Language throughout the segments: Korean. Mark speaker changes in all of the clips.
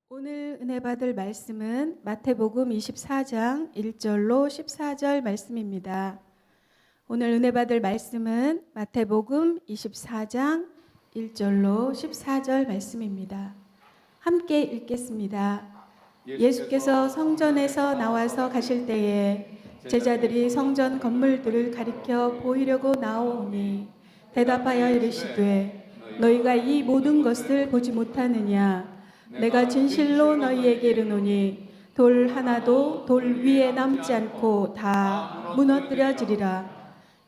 Speaker 1: 오늘 은혜 받을 말씀은 마태복음 24장 1절로 14절 말씀입니다. 오늘 은혜 받을 말씀은 마태복음 24장 1절로 14절 말씀입니다. 함께 읽겠습니다. 예수께서 성전에서 나와서 가실 때에 제자들이 성전 건물들을 가리켜 보이려고 나오니 대답하여 이르시되 너희가 이 모든 것을 보지 못하느냐? 내가 진실로 너희에게 이르노니 돌 하나도 돌 위에 남지 않고 다 무너뜨려지리라.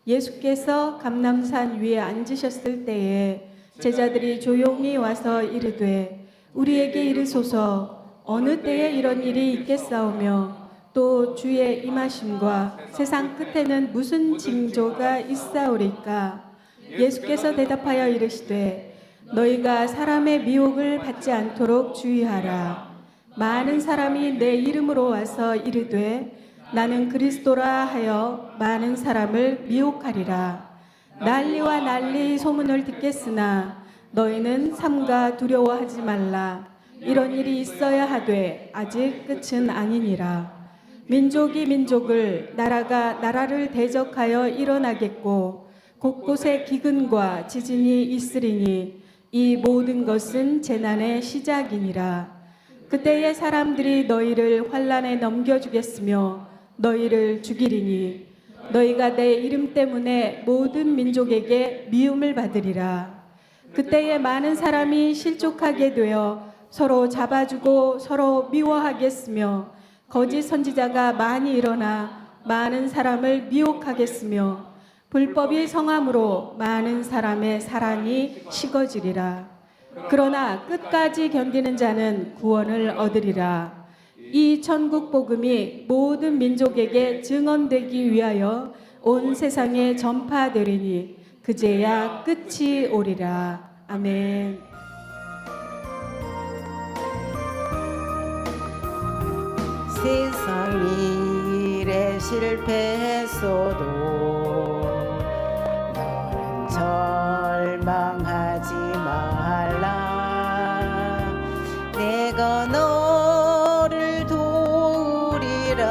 Speaker 1: 예수께서 감람산 위에 앉으셨을 때에 제자들이 조용히 와서 이르되 우리에게 이르소서 어느 때에 이런 일이 있겠사오며 또 주의 임하심과 세상 끝에는 무슨 징조가 있사오리까? 예수께서 대답하여 이르시되 너희가 사람의 미혹을 받지 않도록 주의하라. 많은 사람이 내 이름으로 와서 이르되 나는 그리스도라 하여 많은 사람을 미혹하리라. 난리와 난리 소문을 듣겠으나 너희는 삼가 두려워하지 말라. 이런 일이 있어야 하되 아직 끝은 아니니라. 민족이 민족을 나라가 나라를 대적하여 일어나겠고 곳곳에 기근과 지진이 있으리니 이 모든 것은 재난의 시작이니라. 그때에 사람들이 너희를 환난에 넘겨주겠으며 너희를 죽이리니 너희가 내 이름 때문에 모든 민족에게 미움을 받으리라. 그때에 많은 사람이 실족하게 되어 서로 잡아주고 서로 미워하겠으며 거짓 선지자가 많이 일어나 많은 사람을 미혹하겠으며 불법이 성함으로 많은 사람의 사랑이 식어지리라. 그러나 끝까지 견디는 자는 구원을 얻으리라. 이 천국 복음이 모든 민족에게 증언되기 위하여 온 세상에 전파되리니 그제야 끝이 오리라. 아멘.
Speaker 2: 세상 일에 실패했어도 너는 절망하지 말라. 내가 너를 도우리라.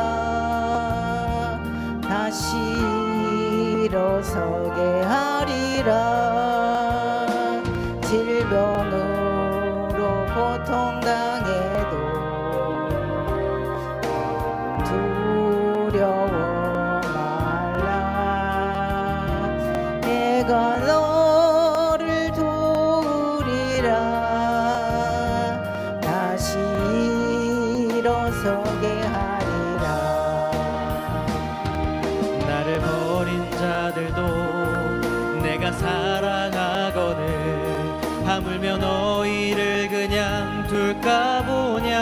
Speaker 2: 다시 일어서게 하리라. 질병으로 고통당해도 두려워 말라. 내가 너를 도우리라. 다시 일어서게 하리라.
Speaker 3: 나를 버린 자들도 내가 사랑하거늘 하물며 너희를 그냥 둘까 보냐.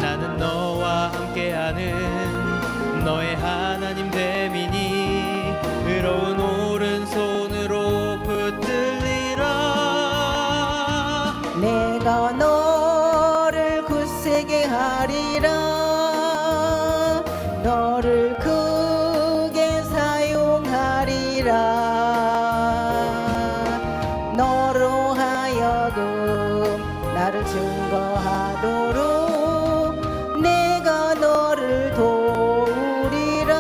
Speaker 3: 나는 너와 함께하는 너의 하나님 됨이니 의로운 오른손으로 붙들리라.
Speaker 2: 내가 너를 굳세게 하리라. 너를 크게 사용하리라. 너로 하여금 나를 증거하도록 내가 너를 도우리라.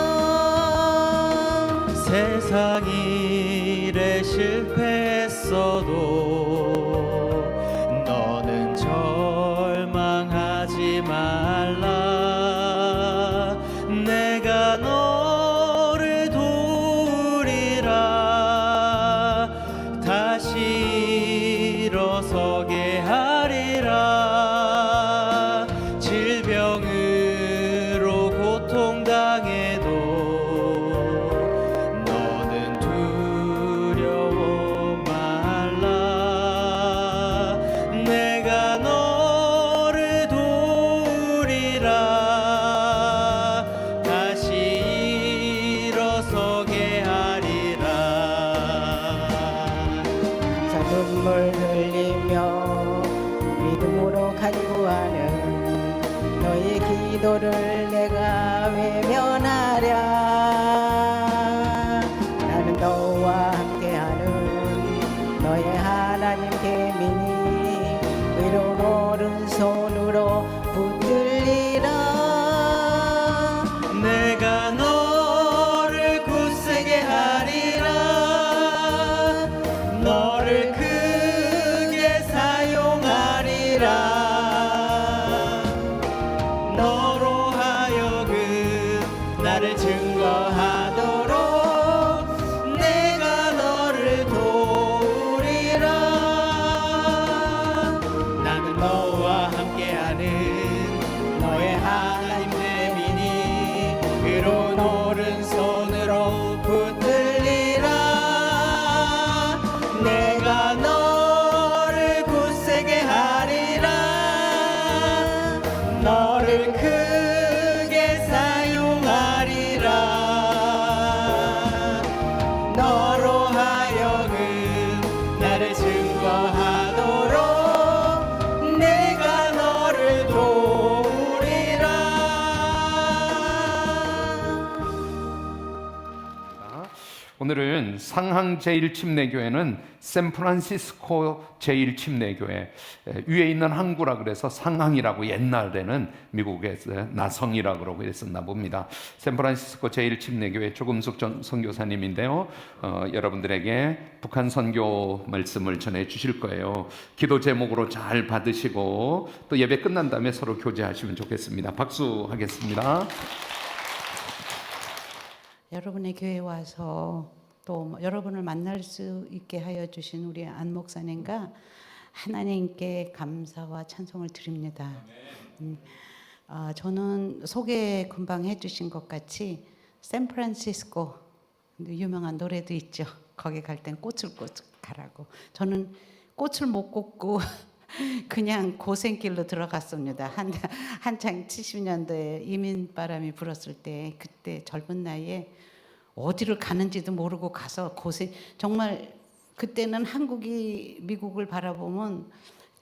Speaker 3: 세상 일에 실패했어도 너는 절망하지 말라. 내가 너를 도우리라. 다시 일어서게 하리라. 질병으로 고통당해도 너는 두려워 말라. 내가 너를 도우리라. 다시 일어서게 하리라.
Speaker 2: 자, 눈물 흘리며 믿음으로 간구하는 너의 기도를 내가 외면하랴. 나는 너와 함께하는 너의 하나님 됨이니 이런 오른손으로 붙들리라.
Speaker 3: 내가 너를 굳세게 하리라. 너를 크게 사용하리라. 너로 하여금 나를 증거하도록 내가 너를 도우리라. 나는 너와 함께하는 너의 하나님 됨이니 그런 오른손으로 붙들리라. 내가 너를 굳세게 하리라. 너를 크게 사용하리라. 너로 하여금 나를 증거하도록 내가 너를 도우리라.
Speaker 4: 오늘은 상항 제1침례교회는 샌프란시스코 제1침례교회 위에 있는 항구라 그래서 상항이라고 옛날에는 미국에서 나성이라고 그러고 했었나 봅니다. 샌프란시스코 제1침례교회 조금숙 전 선교사님인데요. 여러분들에게 북한 선교 말씀을 전해 주실 거예요. 기도 제목으로 잘 받으시고 또 예배 끝난 다음에 서로 교제하시면 좋겠습니다. 박수 하겠습니다.
Speaker 5: 여러분의 교회에 와서 또 여러분을 만날 수 있게 하여 주신 우리 안 목사님과 하나님께 감사와 찬송을 드립니다. 저는 소개 금방 해주신 것 같이 샌프란시스코 유명한 노래도 있죠. 거기 갈 땐 꽃을 가라고. 저는 꽃을 못 꽂고 그냥 고생길로 들어갔습니다. 한창 70년대에 이민바람이 불었을 때 그때 젊은 나이에 어디를 가는지도 모르고 가서 정말 그때는 한국이 미국을 바라보면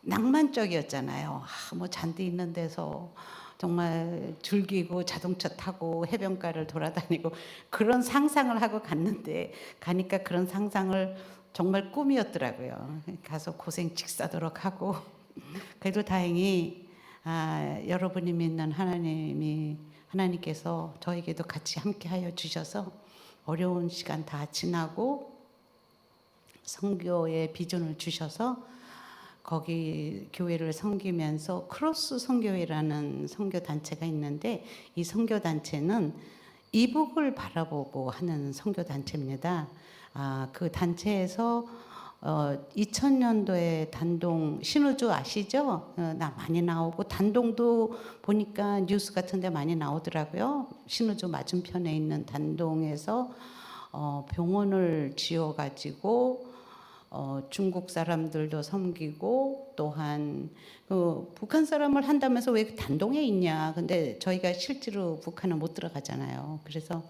Speaker 5: 낭만적이었잖아요. 뭐 잔디 있는 데서 정말 즐기고 자동차 타고 해변가를 돌아다니고 그런 상상을 하고 갔는데 가니까 그런 상상을 정말 꿈이었더라고요. 가서 고생 직사도록 하고 그래도 다행히 여러분이 믿는 하나님께서 저에게도 같이 함께하여 주셔서 어려운 시간 다 지나고 선교의 비전을 주셔서 거기 교회를 섬기면서 크로스 선교회라는 선교 단체가 있는데 이 선교 단체는 이북을 바라보고 하는 선교 단체입니다. 그 단체에서 2000년도에 단동 신우주 아시죠? 나 많이 나오고 단동도 보니까 뉴스 같은 데 많이 나오더라고요. 신우주 맞은편에 있는 단동에서 병원을 지어가지고 중국 사람들도 섬기고 또한 북한 사람을 한다면서 왜 단동에 있냐. 근데 저희가 실제로 북한은 못 들어가잖아요. 그래서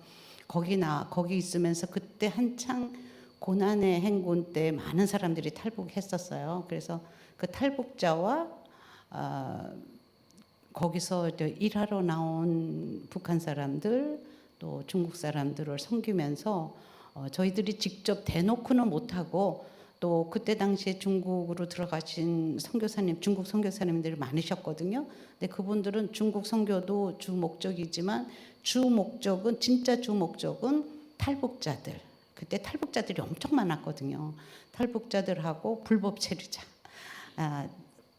Speaker 5: 거기 있으면서 그때 한창 고난의 행군 때 많은 사람들이 탈북했었어요. 그래서 그 탈북자와 거기서 일하러 나온 북한 사람들 또 중국 사람들을 섬기면서 저희들이 직접 대놓고는 못하고 또 그때 당시에 중국으로 들어가신 중국 선교사님들이 많으셨거든요. 근데 그분들은 중국 선교도 주 목적이지만 진짜 주 목적은 탈북자들. 그때 탈북자들이 엄청 많았거든요. 탈북자들하고 불법 체류자.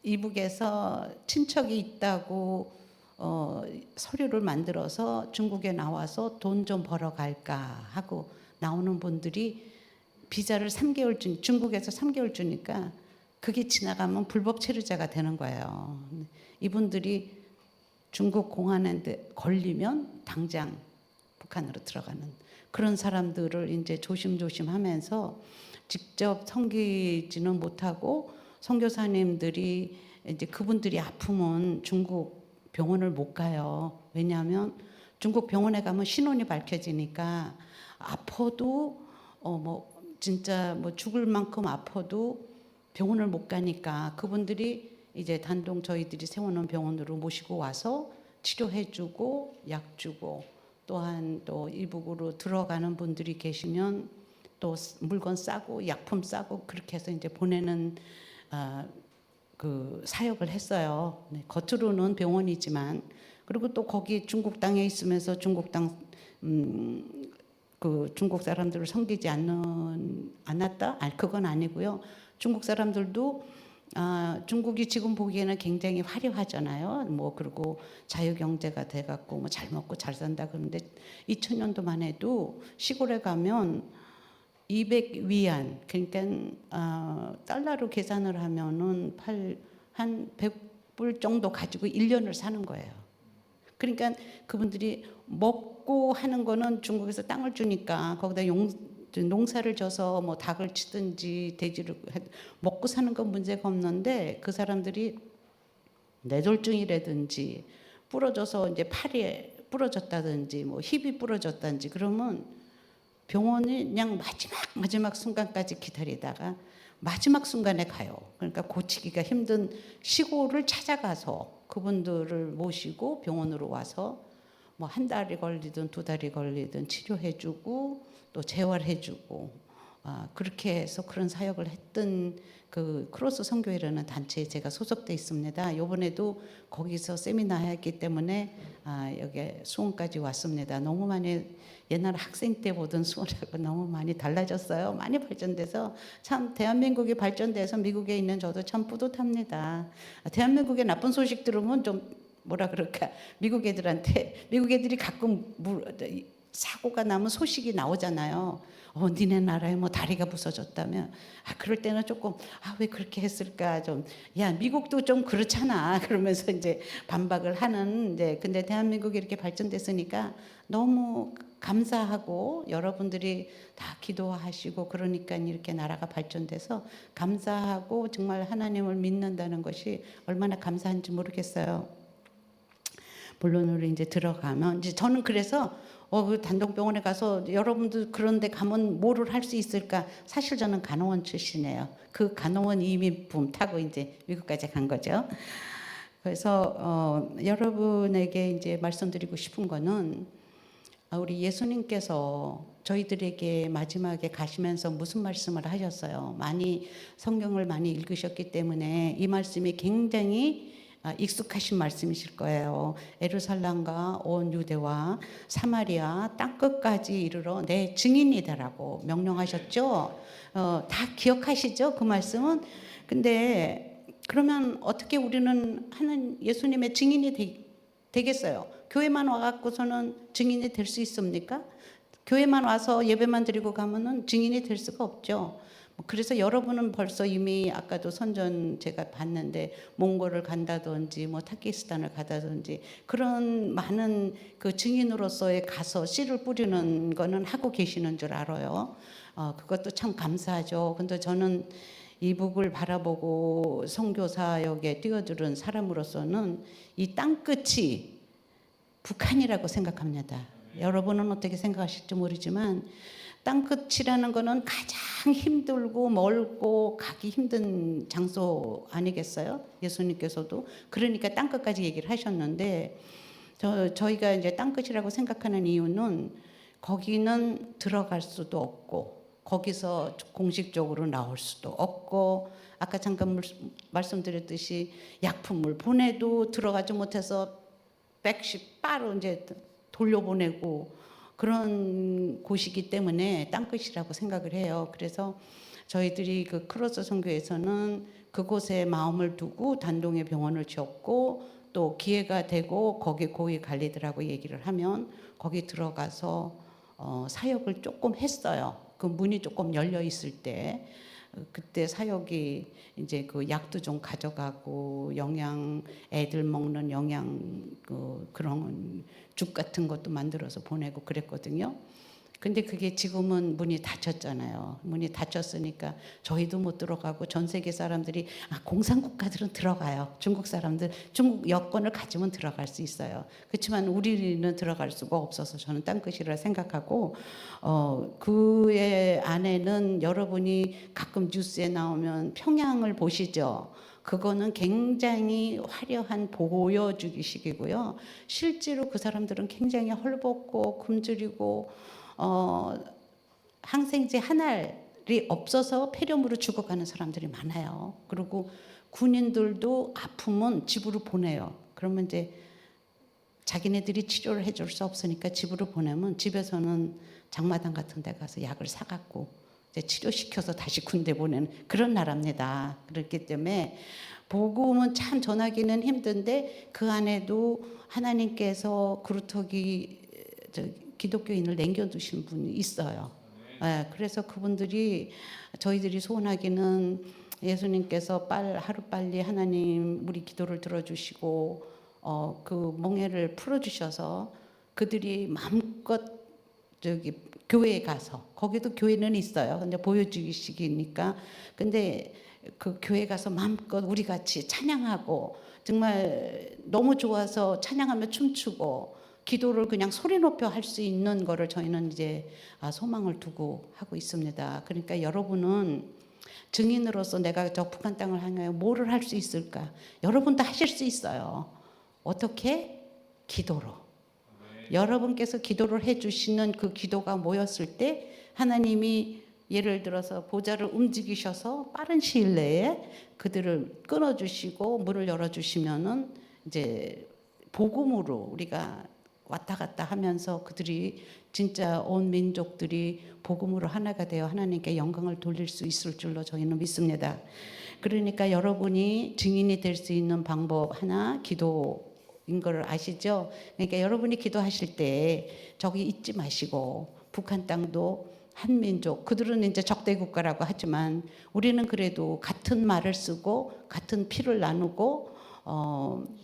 Speaker 5: 이북에서 친척이 있다고 서류를 만들어서 중국에 나와서 돈 좀 벌어 갈까 하고 나오는 분들이 비자를 3개월 중국에서 3개월 주니까 그게 지나가면 불법 체류자가 되는 거예요. 이분들이 중국 공안에 걸리면 당장 북한으로 들어가는 그런 사람들을 이제 조심조심 하면서 직접 섬기지는 못하고 선교사님들이 이제 그분들이 아프면 중국 병원을 못 가요. 왜냐하면 중국 병원에 가면 신원이 밝혀지니까 아파도 진짜 죽을 만큼 아파도 병원을 못 가니까 그분들이 이제 단동 저희들이 세워놓은 병원으로 모시고 와서 치료해주고 약 주고 또한 또 이북으로 들어가는 분들이 계시면 또 물건 싸고 약품 싸고 그렇게 해서 이제 보내는 그 사역을 했어요. 네, 겉으로는 병원이지만 그리고 또 거기 중국 땅에 있으면서 중국 땅 그 중국 사람들을 섬기지 않았다? 아니 그건 아니고요. 중국 사람들도 중국이 지금 보기에는 굉장히 화려하잖아요. 뭐 그리고 자유경제가 돼갖고 뭐 잘 먹고 잘 산다 그러는데 2000년도만 해도 시골에 가면 200위안 그러니까 달러로 계산을 하면은 한 100불 정도 가지고 1년을 사는 거예요. 그러니까 그분들이 먹고 하는 거는 중국에서 땅을 주니까 거기다 농사를 져서 뭐 닭을 치든지 돼지를 먹고 사는 건 문제가 없는데 그 사람들이 뇌졸중이라든지 부러져서 이제 팔이 부러졌다든지 뭐 힙이 부러졌다든지 그러면 병원이 그냥 마지막 순간까지 기다리다가 마지막 순간에 가요. 그러니까 고치기가 힘든 시골을 찾아가서 그분들을 모시고 병원으로 와서 뭐 한 달이 걸리든 2달이 걸리든 치료해주고 또 재활해주고 그렇게 해서 그런 사역을 했던 그 크로스 선교회라는 단체에 제가 소속돼 있습니다. 이번에도 거기서 세미나 했기 때문에 여기 수원까지 왔습니다. 너무 많이 옛날 학생 때 보던 수원하고 너무 많이 달라졌어요. 많이 발전돼서 참 대한민국이 발전돼서 미국에 있는 저도 참 뿌듯합니다. 대한민국의 나쁜 소식 들으면 좀 뭐라 그럴까 미국 애들한테 미국 애들이 가끔 사고가 나면 소식이 나오잖아요. 니네 나라에 뭐 다리가 부서졌다면 그럴 때는 조금 왜 그렇게 했을까 좀 야 미국도 좀 그렇잖아 그러면서 이제 반박을 하는 이제 근데 대한민국이 이렇게 발전됐으니까 너무 감사하고 여러분들이 다 기도하시고 그러니까 이렇게 나라가 발전돼서 감사하고 정말 하나님을 믿는다는 것이 얼마나 감사한지 모르겠어요. 본론으로 이제 들어가면 이제 저는 그래서 그 단독병원에 가서 여러분들 그런데 가면 뭐를 할 수 있을까? 사실 저는 간호원 출신이에요. 그 간호원 이민품 타고 이제 미국까지 간 거죠. 그래서 여러분에게 이제 말씀드리고 싶은 거는 우리 예수님께서 저희들에게 마지막에 가시면서 무슨 말씀을 하셨어요? 많이 성경을 많이 읽으셨기 때문에 이 말씀이 굉장히 익숙하신 말씀이실 거예요. 예루살렘과 온 유대와 사마리아 땅끝까지 이르러 내 증인이 되라고 명령하셨죠. 다 기억하시죠? 그 말씀은. 근데 그러면 어떻게 우리는 하는 예수님의 증인이 되겠어요? 교회만 와갖고서는 증인이 될 수 있습니까? 교회만 와서 예배만 드리고 가면은 증인이 될 수가 없죠. 그래서 여러분은 벌써 이미 아까도 선전 제가 봤는데 몽골을 간다든지 뭐 타키스탄을 가다든지 그런 많은 그 증인으로서의 가서 씨를 뿌리는 거는 하고 계시는 줄 알아요. 그것도 참 감사하죠. 근데 저는 이북을 바라보고 선교사역에 뛰어들은 사람으로서는 이 땅끝이 북한이라고 생각합니다. 여러분은 어떻게 생각하실지 모르지만 땅끝이라는 거는 가장 힘들고 멀고 가기 힘든 장소 아니겠어요? 예수님께서도 그러니까 땅끝까지 얘기를 하셨는데 저희가 이제 땅끝이라고 생각하는 이유는 거기는 들어갈 수도 없고 거기서 공식적으로 나올 수도 없고 아까 잠깐 말씀드렸듯이 약품을 보내도 들어가지 못해서 110 바로 이제 돌려보내고 그런 곳이기 때문에 땅끝이라고 생각을 해요. 그래서 저희들이 그 크로스 선교에서는 그곳에 마음을 두고 단동에 병원을 지었고 또 기회가 되고 거기 고위 관리들하고 얘기를 하면 거기 들어가서 사역을 조금 했어요. 그 문이 조금 열려 있을 때 그때 사역이 이제 그 약도 좀 가져가고 영양 애들 먹는 영양 그런 죽 같은 것도 만들어서 보내고 그랬거든요. 근데 그게 지금은 문이 닫혔잖아요. 문이 닫혔으니까 저희도 못 들어가고 전 세계 사람들이 공산국가들은 들어가요. 중국 사람들 중국 여권을 가지면 들어갈 수 있어요. 그렇지만 우리는 들어갈 수가 없어서 저는 땅끝이라 생각하고 그의 안에는 여러분이 가끔 뉴스에 나오면 평양을 보시죠. 그거는 굉장히 화려한 보여주기식이고요. 실제로 그 사람들은 굉장히 헐벗고 굶주리고 항생제 한 알 없어서 폐렴으로 죽어가는 사람들이 많아요. 그리고 군인들도 아프면 집으로 보내요. 그러면 이제 자기네들이 치료를 해줄 수 없으니까 집으로 보내면 집에서는 장마당 같은 데 가서 약을 사갖고 이제 치료시켜서 다시 군대 보내는 그런 나라입니다. 그렇기 때문에 복음은 참 전하기는 힘든데 그 안에도 하나님께서 그루터기 기독교인을 남겨두신 분이 있어요. 네, 그래서 그분들이 저희들이 소원하기는 예수님께서 하루빨리 하나님 우리 기도를 들어주시고 그 멍해를 풀어주셔서 그들이 마음껏 교회에 가서 거기도 교회는 있어요. 근데 보여주시기니까 근데 그 교회 가서 마음껏 우리 같이 찬양하고 정말 너무 좋아서 찬양하며 춤추고 기도를 그냥 소리 높여 할 수 있는 거를 저희는 이제 소망을 두고 하고 있습니다. 그러니까 여러분은 증인으로서 내가 저 북한 땅을 향하여 뭐를 할 수 있을까? 여러분도 하실 수 있어요. 어떻게? 기도로. 여러분께서 기도를 해주시는 그 기도가 모였을 때 하나님이 예를 들어서 보좌를 움직이셔서 빠른 시일 내에 그들을 끊어주시고 문을 열어주시면은 이제 복음으로 우리가 왔다 갔다 하면서 그들이 진짜 온 민족들이 복음으로 하나가 되어 하나님께 영광을 돌릴 수 있을 줄로 저희는 믿습니다. 그러니까 여러분이 증인이 될 수 있는 방법 하나 기도인 걸 아시죠? 그러니까 여러분이 기도하실 때 저기 잊지 마시고 북한 땅도 한민족 그들은 이제 적대 국가라고 하지만 우리는 그래도 같은 말을 쓰고 같은 피를 나누고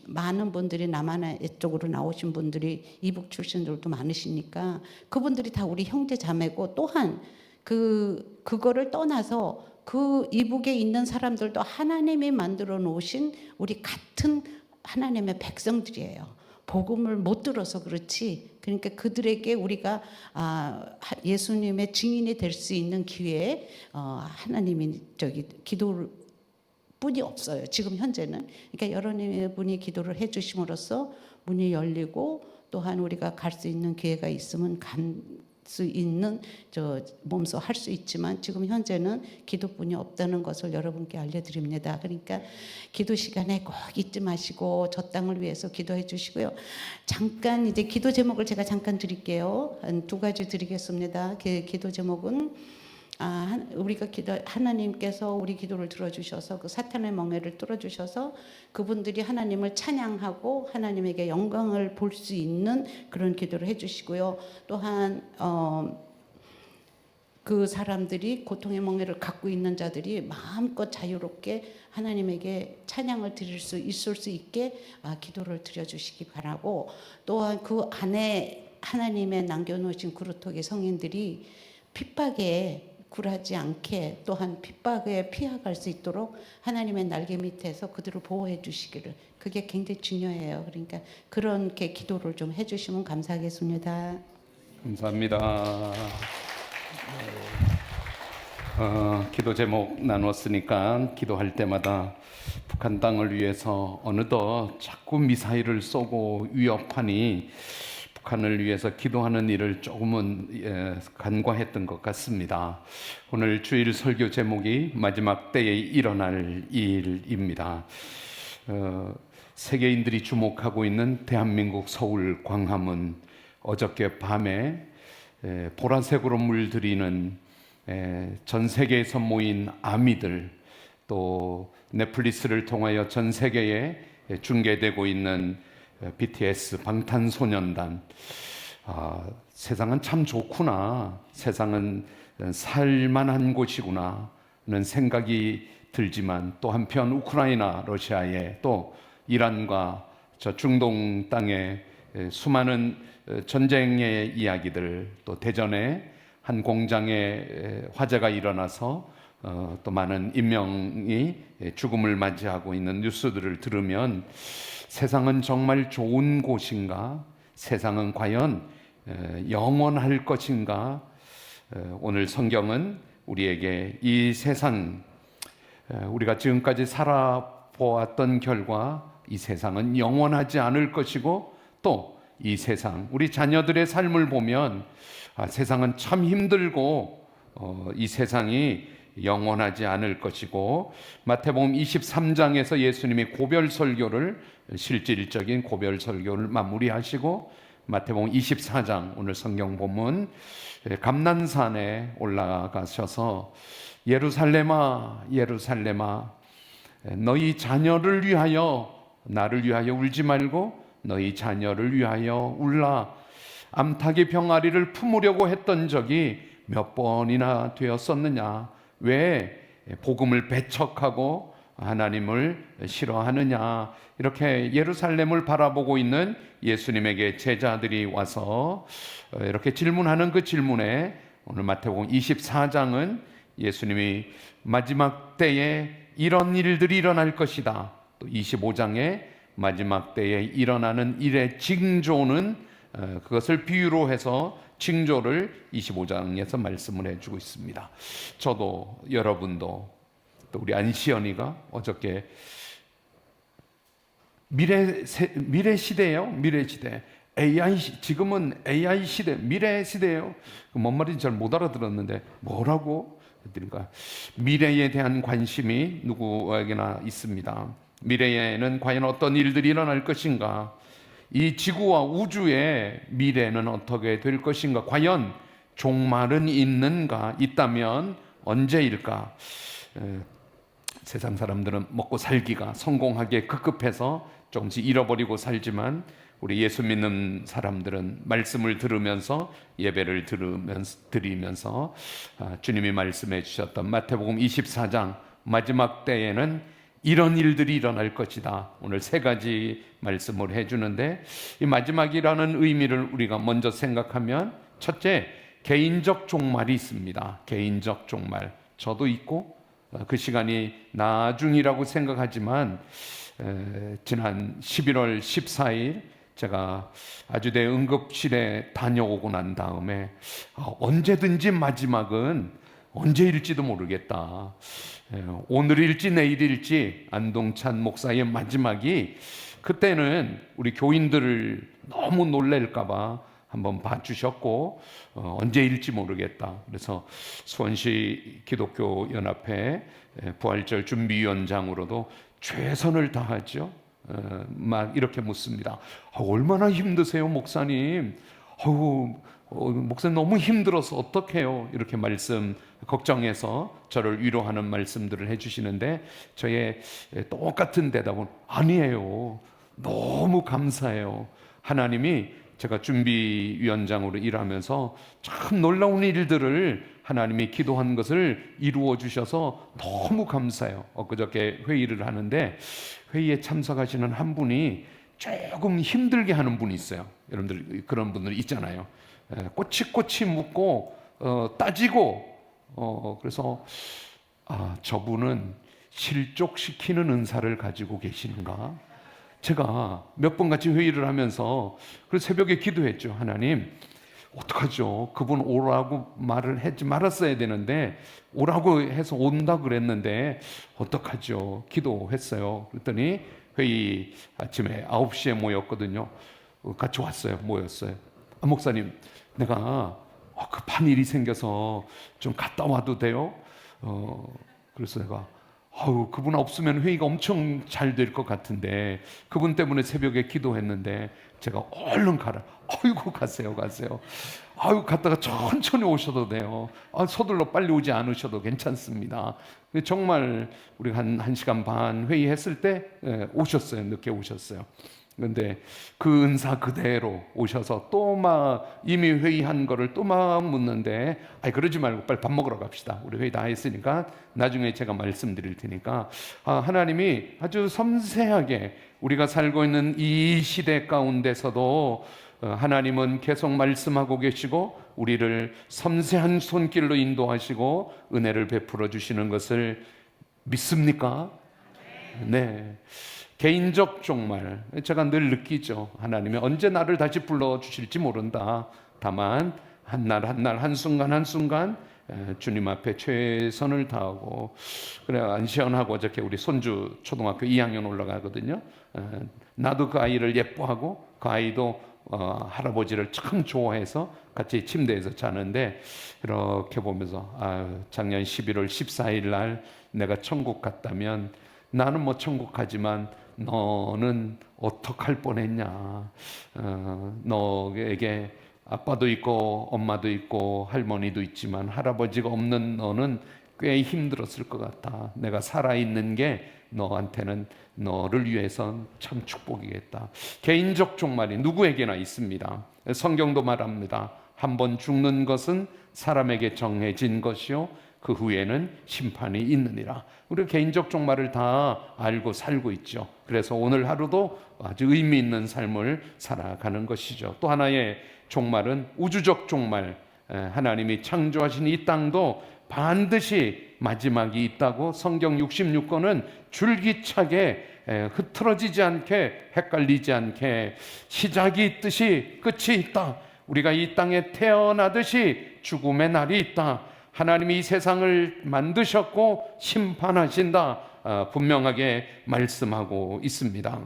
Speaker 5: 많은 분들이 남한의 쪽으로 나오신 분들이 이북 출신들도 많으시니까 그분들이 다 우리 형제 자매고 또한 그거를 떠나서 그 이북에 있는 사람들도 하나님이 만들어 놓으신 우리 같은 하나님의 백성들이에요. 복음을 못 들어서 그렇지. 그러니까 그들에게 우리가 예수님의 증인이 될 수 있는 기회에 하나님이 기도를 뿐이 없어요. 지금 현재는. 그러니까 여러분이 기도를 해주심으로써 문이 열리고 또한 우리가 갈 수 있는 기회가 있으면 갈 수 있는 몸소 할 수 있지만 지금 현재는 기도뿐이 없다는 것을 여러분께 알려드립니다. 그러니까 기도 시간에 꼭 잊지 마시고 저 땅을 위해서 기도해 주시고요. 잠깐 이제 기도 제목을 제가 잠깐 드릴게요. 한 2가지 드리겠습니다. 기도 제목은 우리가 하나님께서 우리 기도를 들어주셔서 그 사탄의 멍에를 뚫어주셔서 그분들이 하나님을 찬양하고 하나님에게 영광을 볼 수 있는 그런 기도를 해주시고요. 또한 그 사람들이 고통의 멍에를 갖고 있는 자들이 마음껏 자유롭게 하나님에게 찬양을 드릴 수 있을 수 있게 기도를 드려주시기 바라고 또한 그 안에 하나님의 남겨놓으신 그루터기 성인들이 핍박에 굴하지 않게 또한 핍박에 피해갈 수 있도록 하나님의 날개 밑에서 그들을 보호해 주시기를 그게 굉장히 중요해요. 그러니까 그렇게 기도를 좀 해주시면 감사하겠습니다.
Speaker 4: 감사합니다. 기도 제목 나눴으니까 기도할 때마다 북한 땅을 위해서 어느덧 자꾸 미사일을 쏘고 위협하니 북한을 위해서 기도하는 일을 조금은 간과했던 것 같습니다. 오늘 주일 설교 제목이 마지막 때에 일어날 일입니다. 세계인들이 주목하고 있는 대한민국 서울 광화문 어저께 밤에 보라색으로 물들이는 전 세계에서 모인 아미들 또 넷플릭스를 통하여 전 세계에 중계되고 있는 BTS 방탄소년단 세상은 참 좋구나 세상은 살만한 곳이구나 는 생각이 들지만 또 한편 우크라이나 러시아에 또 이란과 저 중동 땅에 수많은 전쟁의 이야기들 또 대전에 한 공장에 화재가 일어나서 또 많은 인명이 죽음을 맞이하고 있는 뉴스들을 들으면 세상은 정말 좋은 곳인가? 세상은 과연 영원할 것인가? 오늘 성경은 우리에게 이 세상 우리가 지금까지 살아보았던 결과 이 세상은 영원하지 않을 것이고 또 이 세상 우리 자녀들의 삶을 보면 세상은 참 힘들고 이 세상이 영원하지 않을 것이고, 마태복음 23장에서 예수님이 고별 설교를, 실질적인 고별 설교를 마무리하시고, 마태복음 24장 오늘 성경 본문 감난산에 올라가셔서 예루살렘아 예루살렘아 너희 자녀를 위하여, 나를 위하여 울지 말고 너희 자녀를 위하여 울라. 암탉이 병아리를 품으려고 했던 적이 몇 번이나 되었었느냐. 왜 복음을 배척하고 하나님을 싫어하느냐. 이렇게 예루살렘을 바라보고 있는 예수님에게 제자들이 와서 이렇게 질문하는 그 질문에, 오늘 마태복음 24장은 예수님이 마지막 때에 이런 일들이 일어날 것이다, 또 25장에 마지막 때에 일어나는 일의 징조는, 그것을 비유로 해서 징조를 25장에서 말씀을 해주고 있습니다. 저도, 여러분도, 또 우리 안시연이가 어저께 미래 시대예요. 미래 시대. 지금은 AI 시대, 미래 시대예요. 뭔 말인지 잘 못 알아들었는데 뭐라고? 그러니까 미래에 대한 관심이 누구에게나 있습니다. 미래에는 과연 어떤 일들이 일어날 것인가? 이 지구와 우주의 미래는 어떻게 될 것인가? 과연 종말은 있는가? 있다면 언제일까? 세상 사람들은 먹고 살기가, 성공하기에 급급해서 조금씩 잃어버리고 살지만, 우리 예수 믿는 사람들은 말씀을 들으면서, 예배를 드리면서 주님이 말씀해 주셨던 마태복음 24장 마지막 때에는 이런 일들이 일어날 것이다. 오늘 세 가지 말씀을 해주는데, 이 마지막이라는 의미를 우리가 먼저 생각하면, 첫째, 개인적 종말이 있습니다. 개인적 종말. 저도 있고 그 시간이 나중이라고 생각하지만, 지난 11월 14일 제가 아주대 응급실에 다녀오고 난 다음에 언제든지 마지막은 언제일지도 모르겠다. 오늘일지 내일일지 안동찬 목사의 마지막이, 그때는 우리 교인들을 너무 놀랄까봐 한번 봐주셨고, 언제일지 모르겠다. 그래서 수원시 기독교 연합회 부활절 준비위원장으로도 최선을 다하죠. 막 이렇게 묻습니다. 얼마나 힘드세요, 목사님? 목사님 너무 힘들어서 어떡해요? 이렇게 걱정해서 저를 위로하는 말씀들을 해주시는데, 저의 똑같은 대답은 아니에요. 너무 감사해요. 하나님이 제가 준비위원장으로 일하면서 참 놀라운 일들을 하나님이 기도한 것을 이루어 주셔서 너무 감사해요. 엊그저께 회의를 하는데, 회의에 참석하시는 한 분이 조금 힘들게 하는 분이 있어요. 여러분들 그런 분들 있잖아요. 꼬치꼬치 묻고 따지고, 그래서 저분은 실족시키는 은사를 가지고 계시는가? 제가 몇 번 같이 회의를 하면서, 그래서 새벽에 기도했죠. 하나님, 어떡하죠? 그분 오라고 말을 하지 말았어야 되는데, 오라고 해서 온다 그랬는데 어떡하죠? 기도했어요. 그랬더니 회의 아침에 9시에 모였거든요. 같이 왔어요. 모였어요. 목사님, 내가 급한 일이 생겨서 좀 갔다 와도 돼요? 그래서 내가 그분 없으면 회의가 엄청 잘 될 것 같은데, 그분 때문에 새벽에 기도했는데 제가 얼른 가라. 아이고, 가세요. 갔다가 천천히 오셔도 돼요. 서둘러 빨리 오지 않으셔도 괜찮습니다. 정말 우리가 한 시간 반 회의했을 때 오셨어요. 늦게 오셨어요. 그런데 그 은사 그대로 오셔서 또 막 이미 회의한 거를 또 막 묻는데, 그러지 말고 빨리 밥 먹으러 갑시다. 우리 회의 다 했으니까 나중에 제가 말씀드릴 테니까, 하나님이 아주 섬세하게 우리가 살고 있는 이 시대 가운데서도 하나님은 계속 말씀하고 계시고, 우리를 섬세한 손길로 인도하시고 은혜를 베풀어 주시는 것을 믿습니까? 네. 개인적 종말, 제가 늘 느끼죠. 하나님이 언제 나를 다시 불러주실지 모른다. 다만 한날 한순간 주님 앞에 최선을 다하고, 그래 안시연하고 어저께 우리 손주 초등학교 2학년 올라가거든요. 나도 그 아이를 예뻐하고 그 아이도 할아버지를 참 좋아해서 같이 침대에서 자는데 이렇게 보면서 작년 11월 14일 날 내가 천국 갔다면 나는 뭐 천국 가지만 너는 어떡할 뻔했냐. 너에게 아빠도 있고 엄마도 있고 할머니도 있지만 할아버지가 없는 너는 꽤 힘들었을 것 같아. 내가 살아있는 게 너한테는 너를 위해선 참 축복이겠다. 개인적 종말이 누구에게나 있습니다. 성경도 말합니다. 한번 죽는 것은 사람에게 정해진 것이요 그 후에는 심판이 있느니라. 우리 개인적 종말을 다 알고 살고 있죠. 그래서 오늘 하루도 아주 의미 있는 삶을 살아가는 것이죠. 또 하나의 종말은 우주적 종말. 하나님이 창조하신 이 땅도 반드시 마지막이 있다고 성경 66권은 줄기차게 흐트러지지 않게 헷갈리지 않게 시작이 있듯이 끝이 있다. 우리가 이 땅에 태어나듯이 죽음의 날이 있다. 하나님이 이 세상을 만드셨고 심판하신다. 분명하게 말씀하고 있습니다.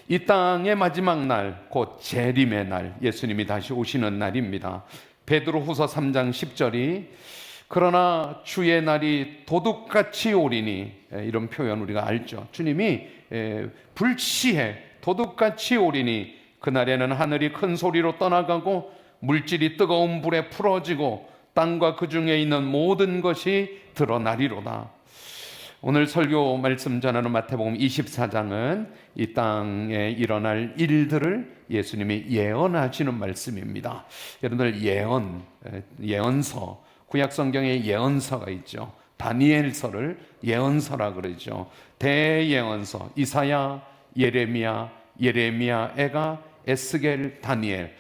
Speaker 4: 이 땅의 마지막 날, 곧 재림의 날, 예수님이 다시 오시는 날입니다. 베드로후서 3장 10절이 그러나 주의 날이 도둑같이 오리니, 이런 표현 우리가 알죠. 주님이 불시에 도둑같이 오리니 그날에는 하늘이 큰 소리로 떠나가고 물질이 뜨거운 불에 풀어지고 땅과 그 중에 있는 모든 것이 드러나리로다. 오늘 설교 말씀 전하는 마태복음 24장은 이 땅에 일어날 일들을 예수님이 예언하시는 말씀입니다. 여러분들 예언서, 구약 성경에 예언서가 있죠. 다니엘서를 예언서라 그러죠. 대예언서, 이사야, 예레미야, 에가, 에스겔, 다니엘,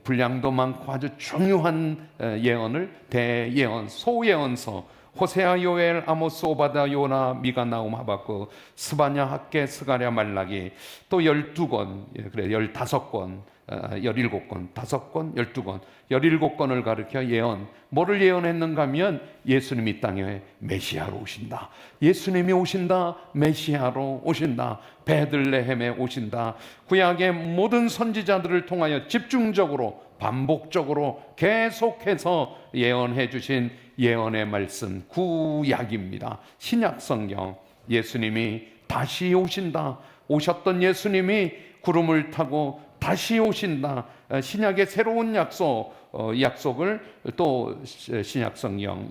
Speaker 4: 분량도 많고 아주 중요한 예언을 대예언, 소예언서, 호세아, 요엘, 아모스, 오바다, 요나, 미가, 나움, 하박국, 스바냐, 학개, 스가랴, 말라기, 또 12권, 그래 15권, 17권, 5권, 12권, 17권을 가르쳐 예언. 뭐를 예언했는가 하면 예수님이 이 땅에 메시아로 오신다. 예수님이 오신다. 메시아로 오신다. 베들레헴에 오신다. 구약의 모든 선지자들을 통하여 집중적으로 반복적으로 계속해서 예언해 주신 예언의 말씀 구약입니다. 신약 성경 예수님이 다시 오신다. 오셨던 예수님이 구름을 타고 다시 오신다. 신약의 새로운 약속을 또 신약 성경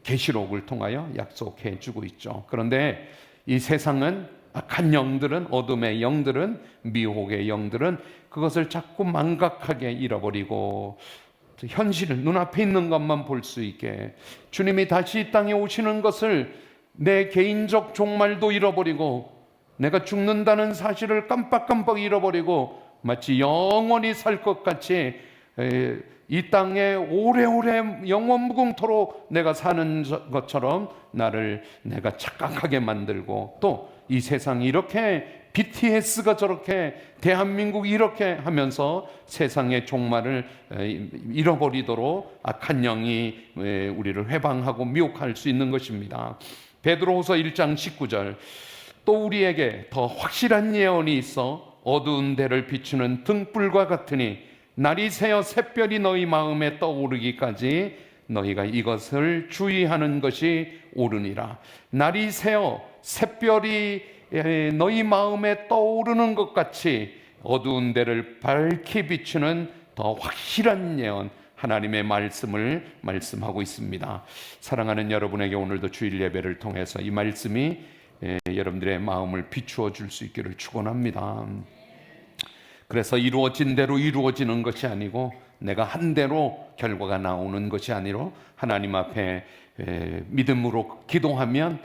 Speaker 4: 계시록을 통하여 약속해 주고 있죠. 그런데 이 세상은 악한 영들은, 어둠의 영들은, 미혹의 영들은 그것을 자꾸 망각하게 잃어버리고 현실을 눈앞에 있는 것만 볼 수 있게, 주님이 다시 이 땅에 오시는 것을 내 개인적 종말도 잃어버리고 내가 죽는다는 사실을 깜빡깜빡 잃어버리고 마치 영원히 살 것 같이 이 땅에 오래오래 영원무궁토록 내가 사는 것처럼 나를 내가 착각하게 만들고, 또 이 세상이 이렇게 BTS가 저렇게 대한민국이 이렇게 하면서 세상의 종말을 잃어버리도록 악한 영이 우리를 회방하고 미혹할 수 있는 것입니다. 베드로후서 1장 19절, 또 우리에게 더 확실한 예언이 있어 어두운 데를 비추는 등불과 같으니 날이 새어 샛별이 너희 마음에 떠오르기까지 너희가 이것을 주의하는 것이 옳으니라. 날이 새어 샛별이 너희 마음에 떠오르는 것 같이 어두운 데를 밝히 비추는 더 확실한 예언, 하나님의 말씀을 말씀하고 있습니다. 사랑하는 여러분에게 오늘도 주일 예배를 통해서 이 말씀이 여러분들의 마음을 비추어 줄 수 있기를 축원합니다. 그래서 이루어진 대로 이루어지는 것이 아니고 내가 한 대로 결과가 나오는 것이 아니로 하나님 앞에 믿음으로 기도하면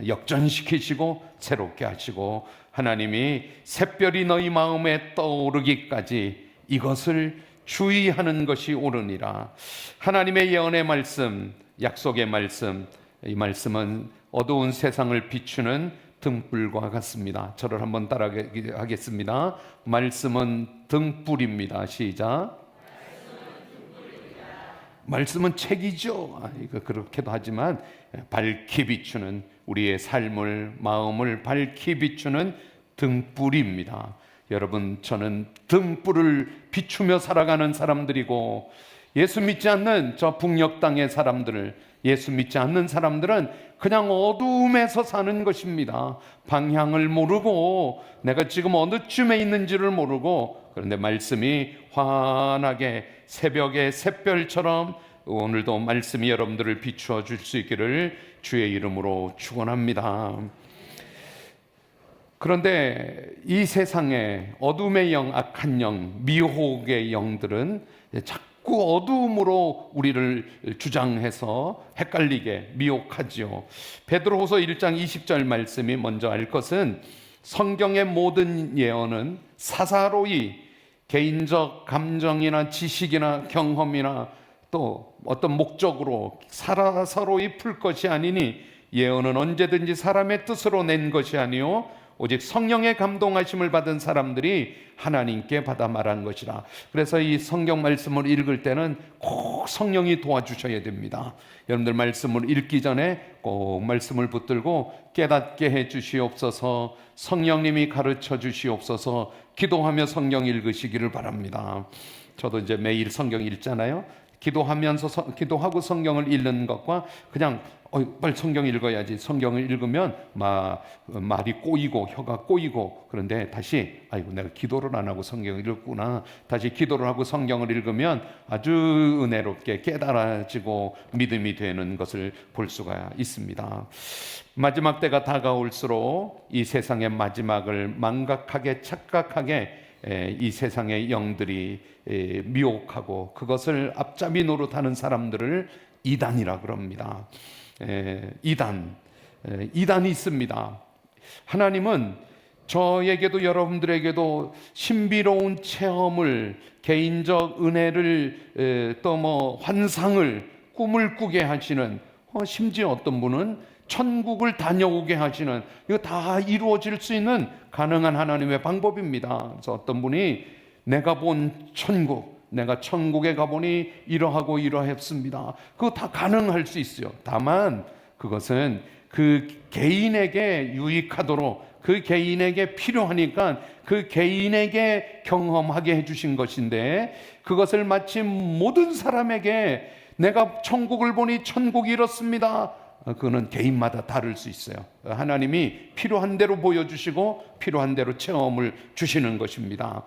Speaker 4: 역전시키시고 새롭게 하시고, 하나님이 샛별이 너희 마음에 떠오르기까지 이것을 주의하는 것이 옳으니라. 하나님의 예언의 말씀, 약속의 말씀, 이 말씀은 어두운 세상을 비추는 등불과 같습니다. 저를 한번 따라하겠습니다. 말씀은 등불입니다. 시작. 말씀은 책이죠. 이거 그렇게도 하지만 밝히 비추는, 우리의 삶을, 마음을 밝히 비추는 등불입니다. 여러분, 저는 등불을 비추며 살아가는 사람들이고, 예수 믿지 않는 저 북녘 땅의 사람들을, 예수 믿지 않는 사람들은 그냥 어두움에서 사는 것입니다. 방향을 모르고 내가 지금 어느 쯤에 있는지를 모르고, 그런데 말씀이 환하게 새벽의 샛별처럼 오늘도 말씀이 여러분들을 비추어 줄 수 있기를 주의 이름으로 축원합니다. 그런데 이 세상에 어둠의 영, 악한 영, 미혹의 영들은 자꾸 어두움으로 우리를 주장해서 헷갈리게 미혹하지요. 베드로후서 1장 20절 말씀이 먼저 알 것은, 성경의 모든 예언은 사사로이 개인적 감정이나 지식이나 경험이나 또 어떤 목적으로 사사로이 풀 것이 아니니, 예언은 언제든지 사람의 뜻으로 낸 것이 아니요 오직 성령의 감동하심을 받은 사람들이 하나님께 받아 말한 것이라. 그래서 이 성경 말씀을 읽을 때는 꼭 성령이 도와주셔야 됩니다. 여러분들 말씀을 읽기 전에 꼭 말씀을 붙들고 깨닫게 해 주시옵소서, 성령님이 가르쳐 주시옵소서 기도하며 성경 읽으시기를 바랍니다. 저도 이제 매일 성경 읽잖아요. 기도하면서 기도하고 성경을 읽는 것과 그냥 빨리 성경 읽어야지, 성경을 읽으면 말이 꼬이고 혀가 꼬이고, 그런데 다시 아이고 내가 기도를 안 하고 성경을 읽었구나, 다시 기도를 하고 성경을 읽으면 아주 은혜롭게 깨달아지고 믿음이 되는 것을 볼 수가 있습니다. 마지막 때가 다가올수록 이 세상의 마지막을 망각하게 착각하게 이 세상의 영들이 미혹하고 그것을 앞잡이 노릇하는 사람들을 이단이라 그럽니다. 이단이 있습니다. 하나님은 저에게도 여러분들에게도 신비로운 체험을, 개인적 은혜를, 또 환상을, 꿈을 꾸게 하시는, 심지어 어떤 분은 천국을 다녀오게 하시는, 이거 다 이루어질 수 있는 가능한 하나님의 방법입니다. 그래서 어떤 분이 내가 본 천국, 내가 천국에 가보니 이러하고 이러했습니다. 그거 다 가능할 수 있어요. 다만 그것은 그 개인에게 유익하도록, 그 개인에게 필요하니까 그 개인에게 경험하게 해주신 것인데, 그것을 마치 모든 사람에게 내가 천국을 보니 천국이 이렇습니다, 그거는 개인마다 다를 수 있어요. 하나님이 필요한 대로 보여주시고 필요한 대로 체험을 주시는 것입니다.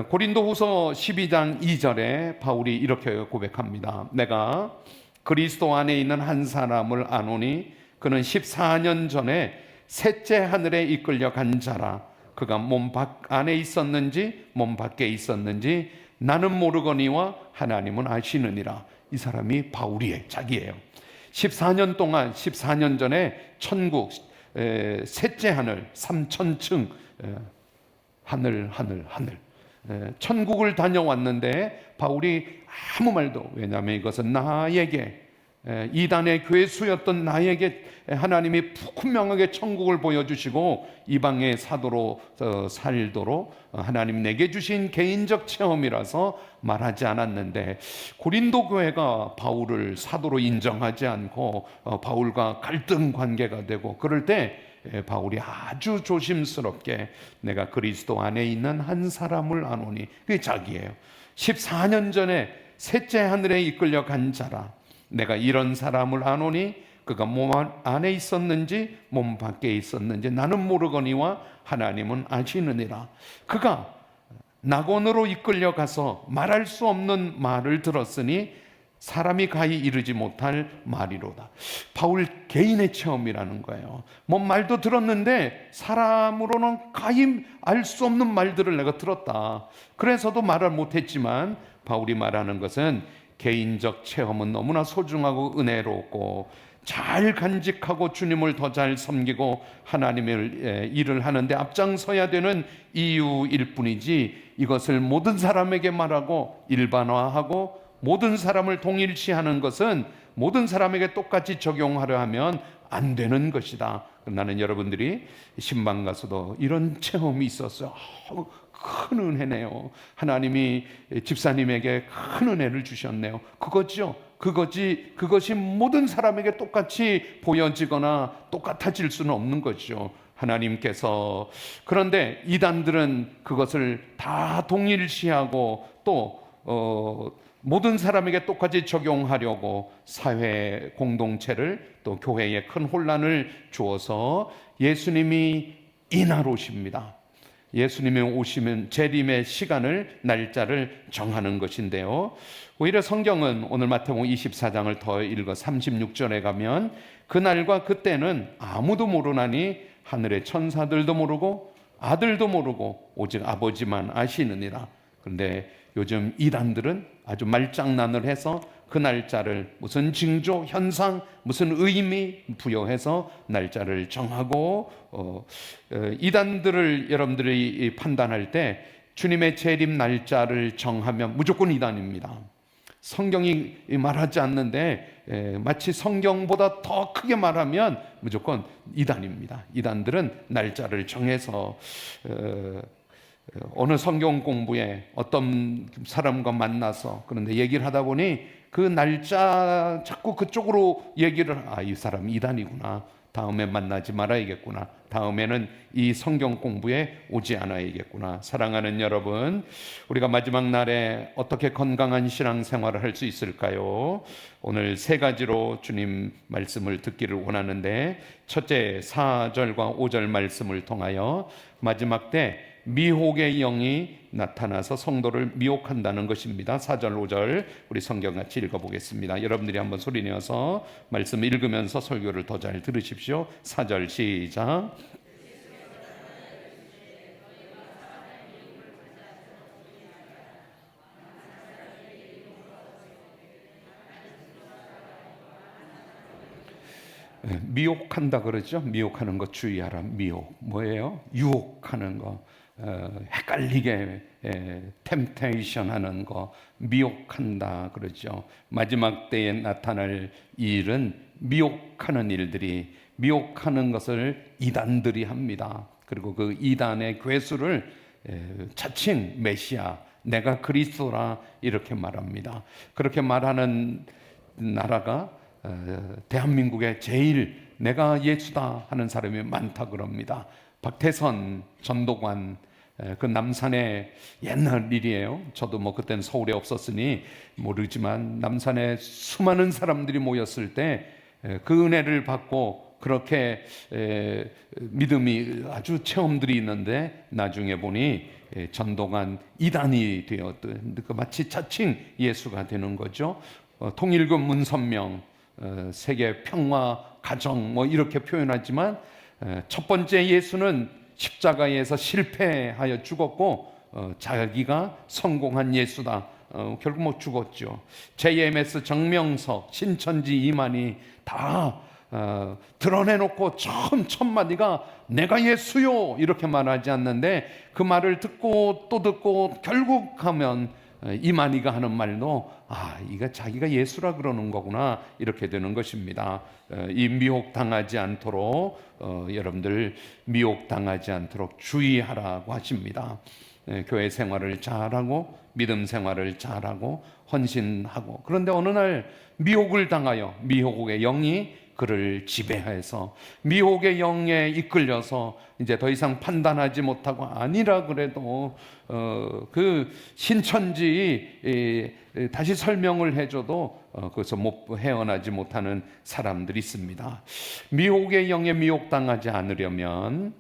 Speaker 4: 고린도후서 12장 2절에 바울이 이렇게 고백합니다. 내가 그리스도 안에 있는 한 사람을 아노니 그는 14년 전에 셋째 하늘에 이끌려 간 자라. 그가 몸 안에 있었는지 몸 밖에 있었는지 나는 모르거니와 하나님은 아시느니라. 이 사람이 바울이에요. 자기예요. 14년 동안, 14년 전에 천국 셋째 하늘, 3천층 하늘 천국을 다녀왔는데 바울이 아무 말도, 왜냐하면 이것은 나에게, 이단의 괴수였던 나에게 하나님이 분명하게 천국을 보여주시고 이방의 사도로 살도록 하나님 내게 주신 개인적 체험이라서 말하지 않았는데, 고린도 교회가 바울을 사도로 인정하지 않고 바울과 갈등 관계가 되고 그럴 때 바울이 아주 조심스럽게 내가 그리스도 안에 있는 한 사람을 아노니, 그게 자기예요. 14년 전에 셋째 하늘에 이끌려 간 자라. 내가 이런 사람을 아노니 그가 몸 안에 있었는지 몸 밖에 있었는지 나는 모르거니와 하나님은 아시느니라. 그가 낙원으로 이끌려 가서 말할 수 없는 말을 들었으니 사람이 가히 이르지 못할 말이로다. 바울 개인의 체험이라는 거예요. 뭔 말도 들었는데 사람으로는 가히 알 수 없는 말들을 내가 들었다. 그래서도 말을 못했지만 바울이 말하는 것은 개인적 체험은 너무나 소중하고 은혜롭고 잘 간직하고 주님을 더 잘 섬기고 하나님의 일을 하는데 앞장서야 되는 이유일 뿐이지, 이것을 모든 사람에게 말하고 일반화하고 모든 사람을 동일시하는 것은 모든 사람에게 똑같이 적용하려 하면 안 되는 것이다. 나는 여러분들이 신방 가서도 이런 체험이 있었어요. 큰 은혜네요. 하나님이 집사님에게 큰 은혜를 주셨네요. 그거죠. 그것이 모든 사람에게 똑같이 보여지거나 똑같아질 수는 없는 거죠. 하나님께서. 그런데 이단들은 그것을 다 동일시하고 또 모든 사람에게 똑같이 적용하려고 사회 공동체를 또 교회에 큰 혼란을 주어서 예수님이 이날 오십니다. 예수님이 오시면 재림의 시간을, 날짜를 정하는 것인데요. 오히려 성경은 오늘 마태복음 24장을 더 읽어 36절에 가면 그날과 그때는 아무도 모르나니 하늘의 천사들도 모르고 아들도 모르고 오직 아버지만 아시느니라. 그런데 요즘 이단들은 아주 말장난을 해서 그 날짜를 무슨 징조, 현상, 무슨 의미 부여해서 날짜를 정하고 이단들을 여러분들이 판단할 때 주님의 재림 날짜를 정하면 무조건 이단입니다. 성경이 말하지 않는데 마치 성경보다 더 크게 말하면 무조건 이단입니다. 이단들은 날짜를 정해서 어느 성경 공부에 어떤 사람과 만나서 그런데 얘기를 하다 보니 그 날짜 자꾸 그쪽으로 얘기를 이 사람 이단이구나. 다음에 만나지 말아야겠구나. 다음에는 이 성경 공부에 오지 않아야겠구나. 사랑하는 여러분, 우리가 마지막 날에 어떻게 건강한 신앙생활을 할 수 있을까요? 오늘 세 가지로 주님 말씀을 듣기를 원하는데, 첫째 4절과 5절 말씀을 통하여 마지막 때 미혹의 영이 나타나서 성도를 미혹한다는 것입니다. 4절 5절 우리 성경 같이 읽어보겠습니다. 여러분들이 한번 소리 내어서 말씀 읽으면서 설교를 더 잘 들으십시오. 4절 시작. 미혹한다 그러죠. 미혹하는 거 주의하라. 미혹 뭐예요? 유혹하는 거, 헷갈리게 템테이션 하는 거 미혹한다 그러죠. 마지막 때에 나타날 일은 미혹하는 일들이, 미혹하는 것을 이단들이 합니다. 그리고 그 이단의 괴수를 자칭 메시아, 내가 그리스도라 이렇게 말합니다. 그렇게 말하는 나라가 대한민국에 제일 내가 예수다 하는 사람이 많다 그럽니다. 박태선, 전도관, 그 남산의 옛날 일이에요. 저도 뭐 그때는 서울에 없었으니 모르지만 남산에 수많은 사람들이 모였을 때 그 은혜를 받고 그렇게 믿음이 아주 체험들이 있는데 나중에 보니 전도관 이단이 되었던, 마치 자칭 예수가 되는 거죠. 통일교 문선명, 세계 평화 가정 뭐 이렇게 표현하지만 첫 번째 예수는 십자가에서 실패하여 죽었고 자기가 성공한 예수다. 결국 못 죽었죠. JMS 정명석, 신천지 이만희 다 드러내놓고 처음 첫 마디가 내가 예수요 이렇게 말하지 않는데 그 말을 듣고 또 듣고 결국 하면 이만희가 하는 말도 이거 자기가 예수라 그러는 거구나 이렇게 되는 것입니다. 이 미혹당하지 않도록 여러분들 미혹당하지 않도록 주의하라고 하십니다. 교회 생활을 잘하고 믿음 생활을 잘하고 헌신하고, 그런데 어느 날 미혹을 당하여 미혹의 영이 그를 지배해서 미혹의 영에 이끌려서 이제 더 이상 판단하지 못하고 아니라 그래도 그 신천지 다시 설명을 해줘도 그것서 못 헤어나지 못하는 사람들이 있습니다. 미혹의 영에 미혹당하지 않으려면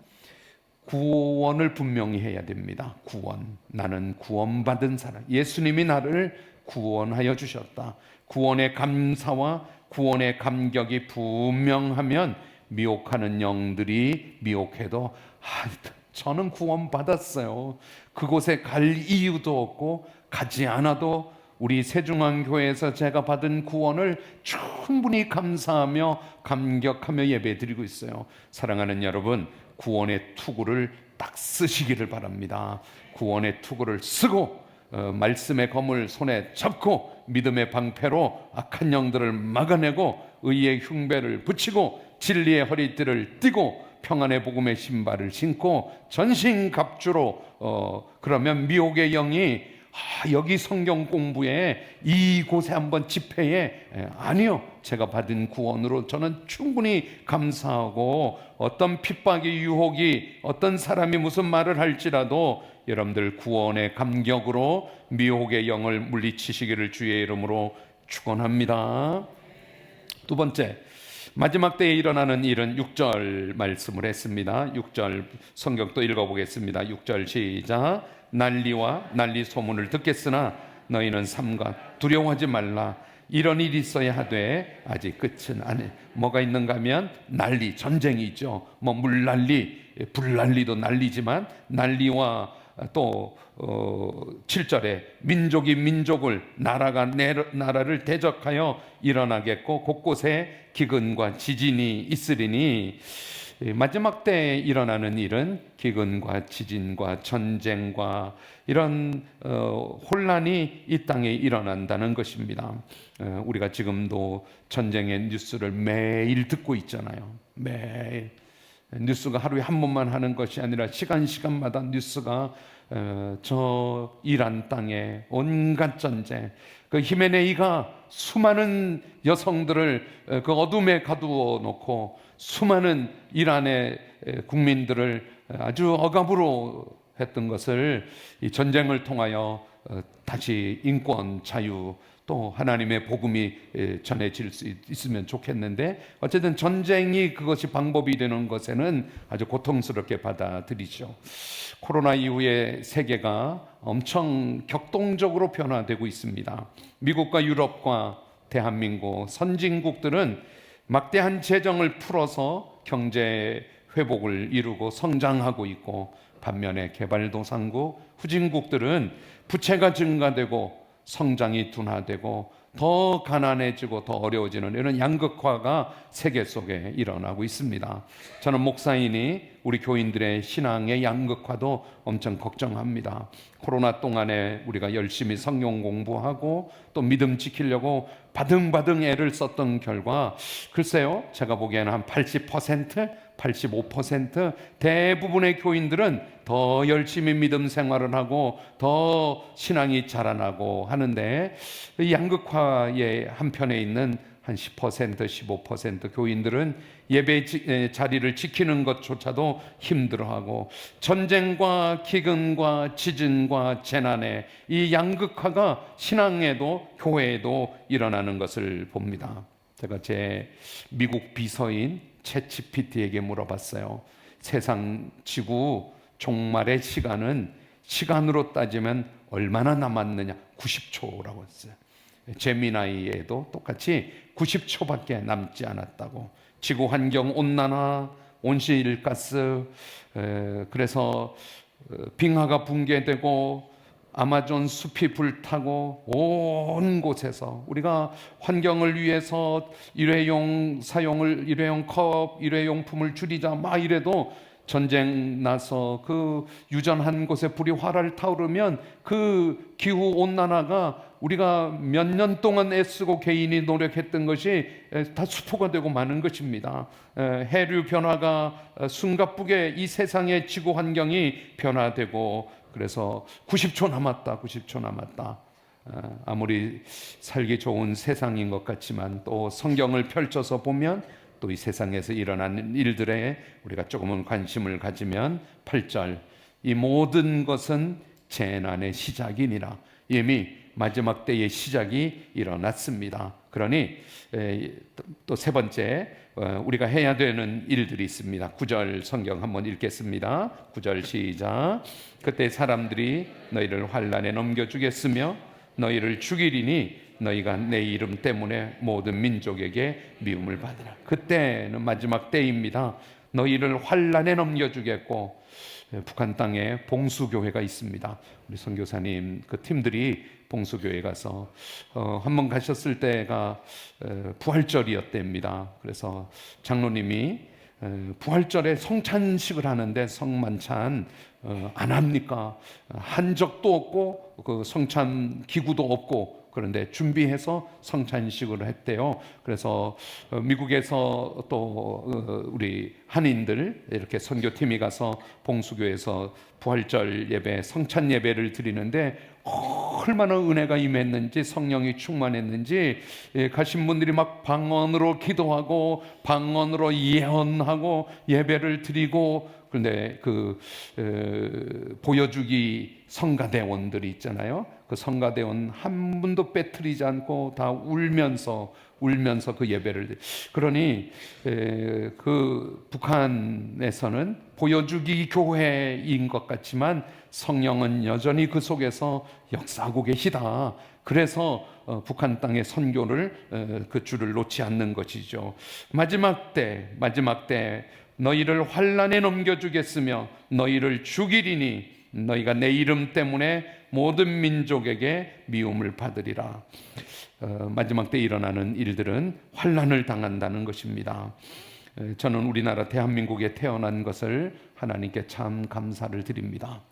Speaker 4: 구원을 분명히 해야 됩니다. 구원. 나는 구원받은 사람. 예수님이 나를 구원하여 주셨다. 구원의 감사와 구원의 감격이 분명하면 미혹하는 영들이 미혹해도 저는 구원받았어요. 그곳에 갈 이유도 없고 가지 않아도 우리 세중앙교회에서 제가 받은 구원을 충분히 감사하며 감격하며 예배드리고 있어요. 사랑하는 여러분, 구원의 투구를 딱 쓰시기를 바랍니다. 구원의 투구를 쓰고 말씀의 검을 손에 잡고 믿음의 방패로 악한 영들을 막아내고 의의 흉배를 붙이고 진리의 허리띠를 띠고 평안의 복음의 신발을 신고 전신갑주로 그러면 미혹의 영이 여기 성경 공부에 이곳에 한번 집회에 아니요, 제가 받은 구원으로 저는 충분히 감사하고 어떤 핍박이 유혹이 어떤 사람이 무슨 말을 할지라도 여러분들 구원의 감격으로 미혹의 영을 물리치시기를 주의 이름으로 축원합니다. 두 번째, 마지막 때에 일어나는 일은 6절 말씀을 했습니다. 6절 성경 또 읽어보겠습니다. 6절 시작. 난리와 난리 소문을 듣겠으나 너희는 삼가 두려워하지 말라. 이런 일이 있어야 하되 아직 끝은 아니. 뭐가 있는가 하면 난리, 전쟁이 있죠. 뭐 물난리, 불난리도 난리지만 난리와 또 7절에 민족이 민족을, 나라가 나라를 대적하여 일어나겠고 곳곳에 기근과 지진이 있으리니, 마지막 때에 일어나는 일은 기근과 지진과 전쟁과 이런 혼란이 이 땅에 일어난다는 것입니다. 우리가 지금도 전쟁의 뉴스를 매일 듣고 있잖아요. 매일 뉴스가 하루에 한 번만 하는 것이 아니라 시간마다 뉴스가 저 이란 땅에 온갖 전쟁, 그 히메네이가 수많은 여성들을 그 어둠에 가두어 놓고 수많은 이란의 국민들을 아주 억압으로 했던 것을 이 전쟁을 통하여 다시 인권, 자유, 또 하나님의 복음이 전해질 수 있으면 좋겠는데, 어쨌든 전쟁이 그것이 방법이 되는 것에는 아주 고통스럽게 받아들이죠. 코로나 이후에 세계가 엄청 격동적으로 변화되고 있습니다. 미국과 유럽과 대한민국 선진국들은 막대한 재정을 풀어서 경제 회복을 이루고 성장하고 있고, 반면에 개발도상국, 후진국들은 부채가 증가되고 성장이 둔화되고 더 가난해지고 더 어려워지는 이런 양극화가 세계 속에 일어나고 있습니다. 저는 목사이니 우리 교인들의 신앙의 양극화도 엄청 걱정합니다. 코로나 동안에 우리가 열심히 성경 공부하고 또 믿음 지키려고 바등바등 애를 썼던 결과, 글쎄요, 제가 보기에는 한 80%, 85% 대부분의 교인들은 더 열심히 믿음 생활을 하고 더 신앙이 자라나고 하는데, 이 양극화의 한편에 있는 한 10%, 15% 교인들은 예배 자리를 지키는 것조차도 힘들어하고, 전쟁과 기근과 지진과 재난의 이 양극화가 신앙에도 교회에도 일어나는 것을 봅니다. 제가 제 미국 비서인 챗GPT에게 물어봤어요. 세상 지구 종말의 시간은 시간으로 따지면 얼마나 남았느냐? 90초라고 했어요. 제미나이에도 똑같이 90초밖에 남지 않았다고. 지구 환경 온난화, 온실가스, 그래서 빙하가 붕괴되고 아마존 숲이 불타고 온 곳에서 우리가 환경을 위해서 일회용 사용을, 일회용 컵, 일회용품을 줄이자 막 이래도 전쟁 나서 그 유전한 곳에 불이 활활 타오르면 그 기후 온난화가 우리가 몇 년 동안 애쓰고 개인이 노력했던 것이 다 수포가 되고 마는 것입니다. 해류 변화가 숨가쁘게 이 세상의 지구 환경이 변화되고, 그래서 90초 남았다, 90초 남았다. 아무리 살기 좋은 세상인 것 같지만 또 성경을 펼쳐서 보면 또 이 세상에서 일어나는 일들에 우리가 조금은 관심을 가지면 8절, 이 모든 것은 재난의 시작이니라. 이미 마지막 때의 시작이 일어났습니다. 그러니 또 세 번째 우리가 해야 되는 일들이 있습니다. 9절 성경 한번 읽겠습니다. 9절 시작. 그때 사람들이 너희를 환난에 넘겨주겠으며 너희를 죽이리니 너희가 내 이름 때문에 모든 민족에게 미움을 받으라. 그때는 마지막 때입니다. 너희를 환난에 넘겨주겠고, 북한 땅에 봉수교회가 있습니다. 우리 선교사님 그 팀들이 봉수교회 가서 한 번 가셨을 때가 부활절이었답니다. 그래서 장로님이 부활절에 성찬식을 하는데 성만찬 안 합니까? 한 적도 없고 그 성찬 기구도 없고, 그런데 준비해서 성찬식을 했대요. 그래서 미국에서 또 우리 한인들 이렇게 선교팀이 가서 봉수교에서 부활절 예배, 성찬 예배를 드리는데 얼마나 은혜가 임했는지, 성령이 충만했는지, 가신 분들이 막 방언으로 기도하고 방언으로 예언하고 예배를 드리고, 그런데 보여주기 성가대원들이 있잖아요. 그 성가대원 한 분도 빼뜨리지 않고 다 울면서 그 예배를. 그러니 그 북한에서는 보여주기 교회인 것 같지만 성령은 여전히 그 속에서 역사하고 계시다. 그래서 북한 땅의 선교를 그 줄을 놓지 않는 것이죠. 마지막 때 너희를 환난에 넘겨주겠으며 너희를 죽이리니 너희가 내 이름 때문에 모든 민족에게 미움을 받으리라. 마지막 때 일어나는 일들은 환난을 당한다는 것입니다. 저는 우리나라 대한민국에 태어난 것을 하나님께 참 감사를 드립니다.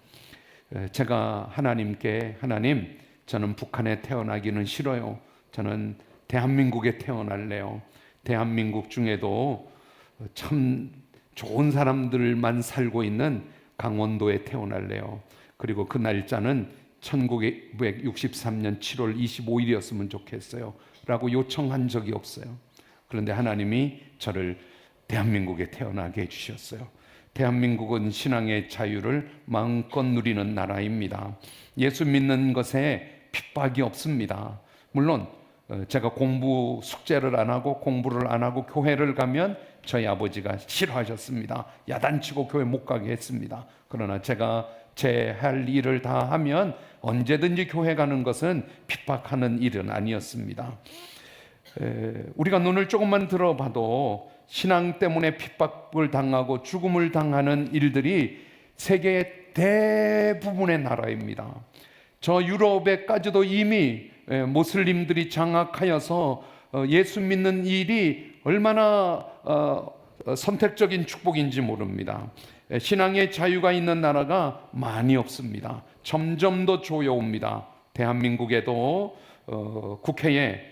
Speaker 4: 제가 하나님께, 하나님, 저는 북한에 태어나기는 싫어요. 저는 대한민국에 태어날래요. 대한민국 중에도 참 좋은 사람들만 살고 있는 강원도에 태어날래요. 그리고 그 날짜는 1963년 7월 25일이었으면 좋겠어요 라고 요청한 적이 없어요. 그런데 하나님이 저를 대한민국에 태어나게 해주셨어요. 대한민국은 신앙의 자유를 마음껏 누리는 나라입니다. 예수 믿는 것에 핍박이 없습니다. 물론 제가 공부 숙제를 안 하고 공부를 안 하고 교회를 가면 저희 아버지가 싫어하셨습니다. 야단치고 교회 못 가게 했습니다. 그러나 제가 제 할 일을 다 하면 언제든지 교회 가는 것은 핍박하는 일은 아니었습니다. 우리가 눈을 조금만 들어봐도 신앙 때문에 핍박을 당하고 죽음을 당하는 일들이 세계 대부분의 나라입니다. 저 유럽에까지도 이미 모슬림들이 장악하여서 예수 믿는 일이 얼마나 선택적인 축복인지 모릅니다. 신앙의 자유가 있는 나라가 많이 없습니다. 점점 더 조여옵니다. 대한민국에도 국회에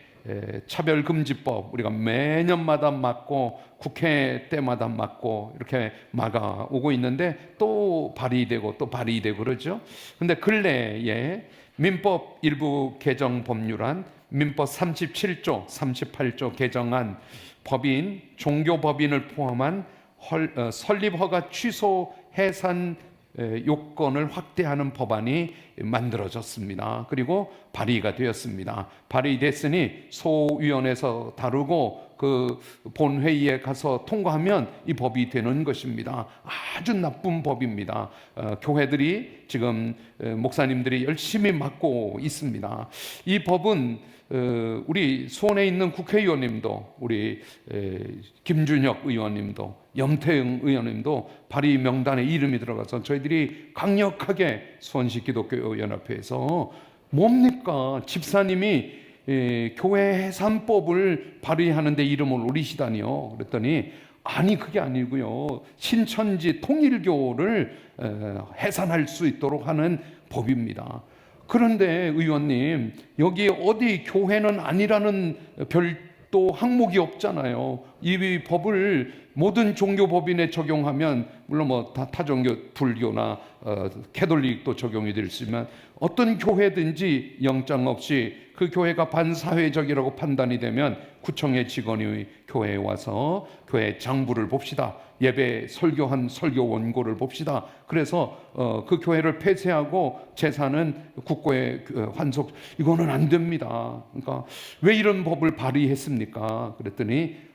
Speaker 4: 차별금지법 우리가 매년마다 막고 국회 때마다 막고 이렇게 막아오고 있는데 또 발의되고 또 발의되고 그러죠. 근데 근래에 민법 일부 개정 법률안 민법 37조 38조 개정안 법인 종교법인을 포함한 설립허가 취소 해산 요건을 확대하는 법안이 만들어졌습니다. 그리고 발의가 되었습니다. 발의됐으니 소위원회에서 다루고 그 본회의에 가서 통과하면 이 법이 되는 것입니다. 아주 나쁜 법입니다. 교회들이 지금 목사님들이 열심히 막고 있습니다. 이 법은 우리 수원에 있는 국회의원님도 우리 김준혁 의원님도 염태영 의원님도 발의 명단에 이름이 들어가서 저희들이 강력하게 수원시 기독교연합회에서 뭡니까? 집사님이 교회 해산법을 발의하는데 이름을 올리시다니요. 그랬더니 아니 그게 아니고요. 신천지 통일교를 해산할 수 있도록 하는 법입니다. 그런데 의원님 여기 어디 교회는 아니라는 별도 항목이 없잖아요. 이 법을 모든 종교법인에 적용하면 물론 뭐 타종교 불교나 캐톨릭도 적용이 될 수 있지만 어떤 교회든지 영장 없이 그 교회가 반사회적이라고 판단이 되면 구청의 직원이 교회에 와서 교회 장부를 봅시다. 예배 설교한 설교 원고를 봅시다. 그래서 그 교회를 폐쇄하고 재산은 국고에 환속. 이거는 안 됩니다. 그러니까 왜 이런 법을 발의했습니까? 그랬더니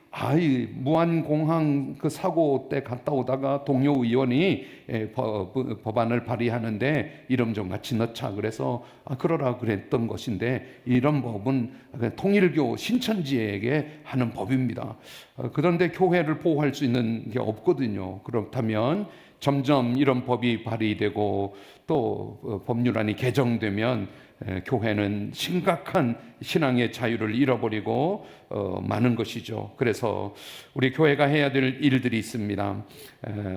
Speaker 4: 무한공항 그 사고 때 갔다 오다가 동료 의원이 법안을 발의하는데 이름 좀 같이 넣자 그래서 그러라 그랬던 것인데 이런 법은 통일교 신천지에게 하는 법입니다. 그런데 교회를 보호할 수 있는 게 없거든요. 그렇다면 점점 이런 법이 발의되고 또 법률안이 개정되면 교회는 심각한 신앙의 자유를 잃어버리고 많은 것이죠. 그래서 우리 교회가 해야 될 일들이 있습니다.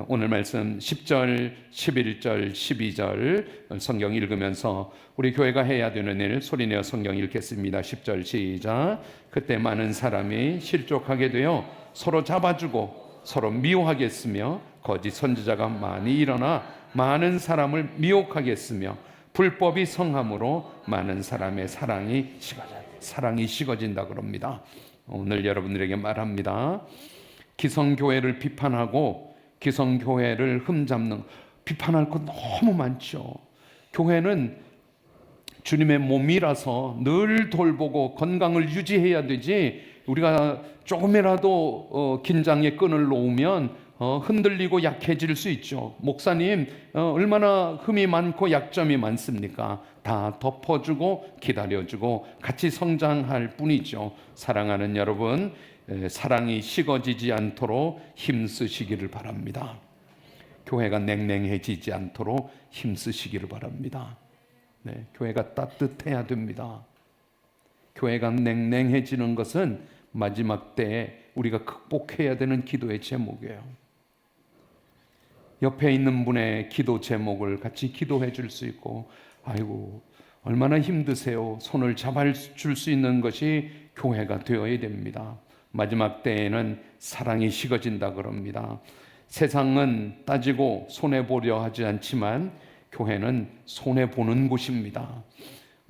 Speaker 4: 오늘 말씀 10절, 11절, 12절 성경 읽으면서 우리 교회가 해야 되는 일 소리내어 성경 읽겠습니다. 10절 시작. 그때 많은 사람이 실족하게 되어 서로 잡아주고 서로 미워하게 했으며 거짓 선지자가 많이 일어나 많은 사람을 미혹하게 했으며 불법이 성함으로 많은 사람의 사랑이 식어진다 그럽니다. 오늘 여러분들에게 말합니다. 기성교회를 비판하고 기성교회를 흠잡는, 비판할 것 너무 많죠. 교회는 주님의 몸이라서 늘 돌보고 건강을 유지해야 되지, 우리가 조금이라도 긴장의 끈을 놓으면 흔들리고 약해질 수 있죠. 목사님 얼마나 흠이 많고 약점이 많습니까? 다 덮어주고 기다려주고 같이 성장할 뿐이죠. 사랑하는 여러분, 사랑이 식어지지 않도록 힘쓰시기를 바랍니다. 교회가 냉랭해지지 않도록 힘쓰시기를 바랍니다. 네, 교회가 따뜻해야 됩니다. 교회가 냉랭해지는 것은 마지막 때에 우리가 극복해야 되는 기도의 제목이에요. 옆에 있는 분의 기도 제목을 같이 기도해 줄 수 있고, 아이고 얼마나 힘드세요. 손을 잡아줄 수 있는 것이 교회가 되어야 됩니다. 마지막 때에는 사랑이 식어진다 그럽니다. 세상은 따지고 손해보려 하지 않지만 교회는 손해보는 곳입니다.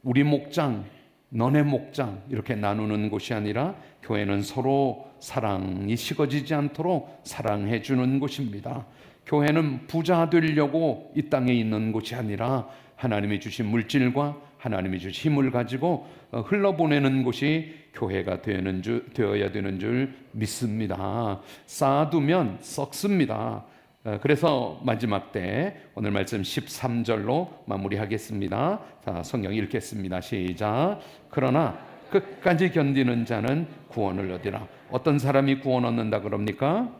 Speaker 4: 우리 목장, 너네 목장 이렇게 나누는 곳이 아니라 교회는 서로 사랑이 식어지지 않도록 사랑해 주는 곳입니다. 교회는 부자 되려고 이 땅에 있는 곳이 아니라 하나님이 주신 물질과 하나님이 주신 힘을 가지고 흘러보내는 곳이 교회가 되어야 되는 줄 믿습니다. 쌓아두면 썩습니다. 그래서 마지막 때 오늘 말씀 13절로 마무리하겠습니다. 자, 성경 읽겠습니다. 시작. 그러나 끝까지 견디는 자는 구원을 얻으리라. 어떤 사람이 구원 얻는다 그럽니까?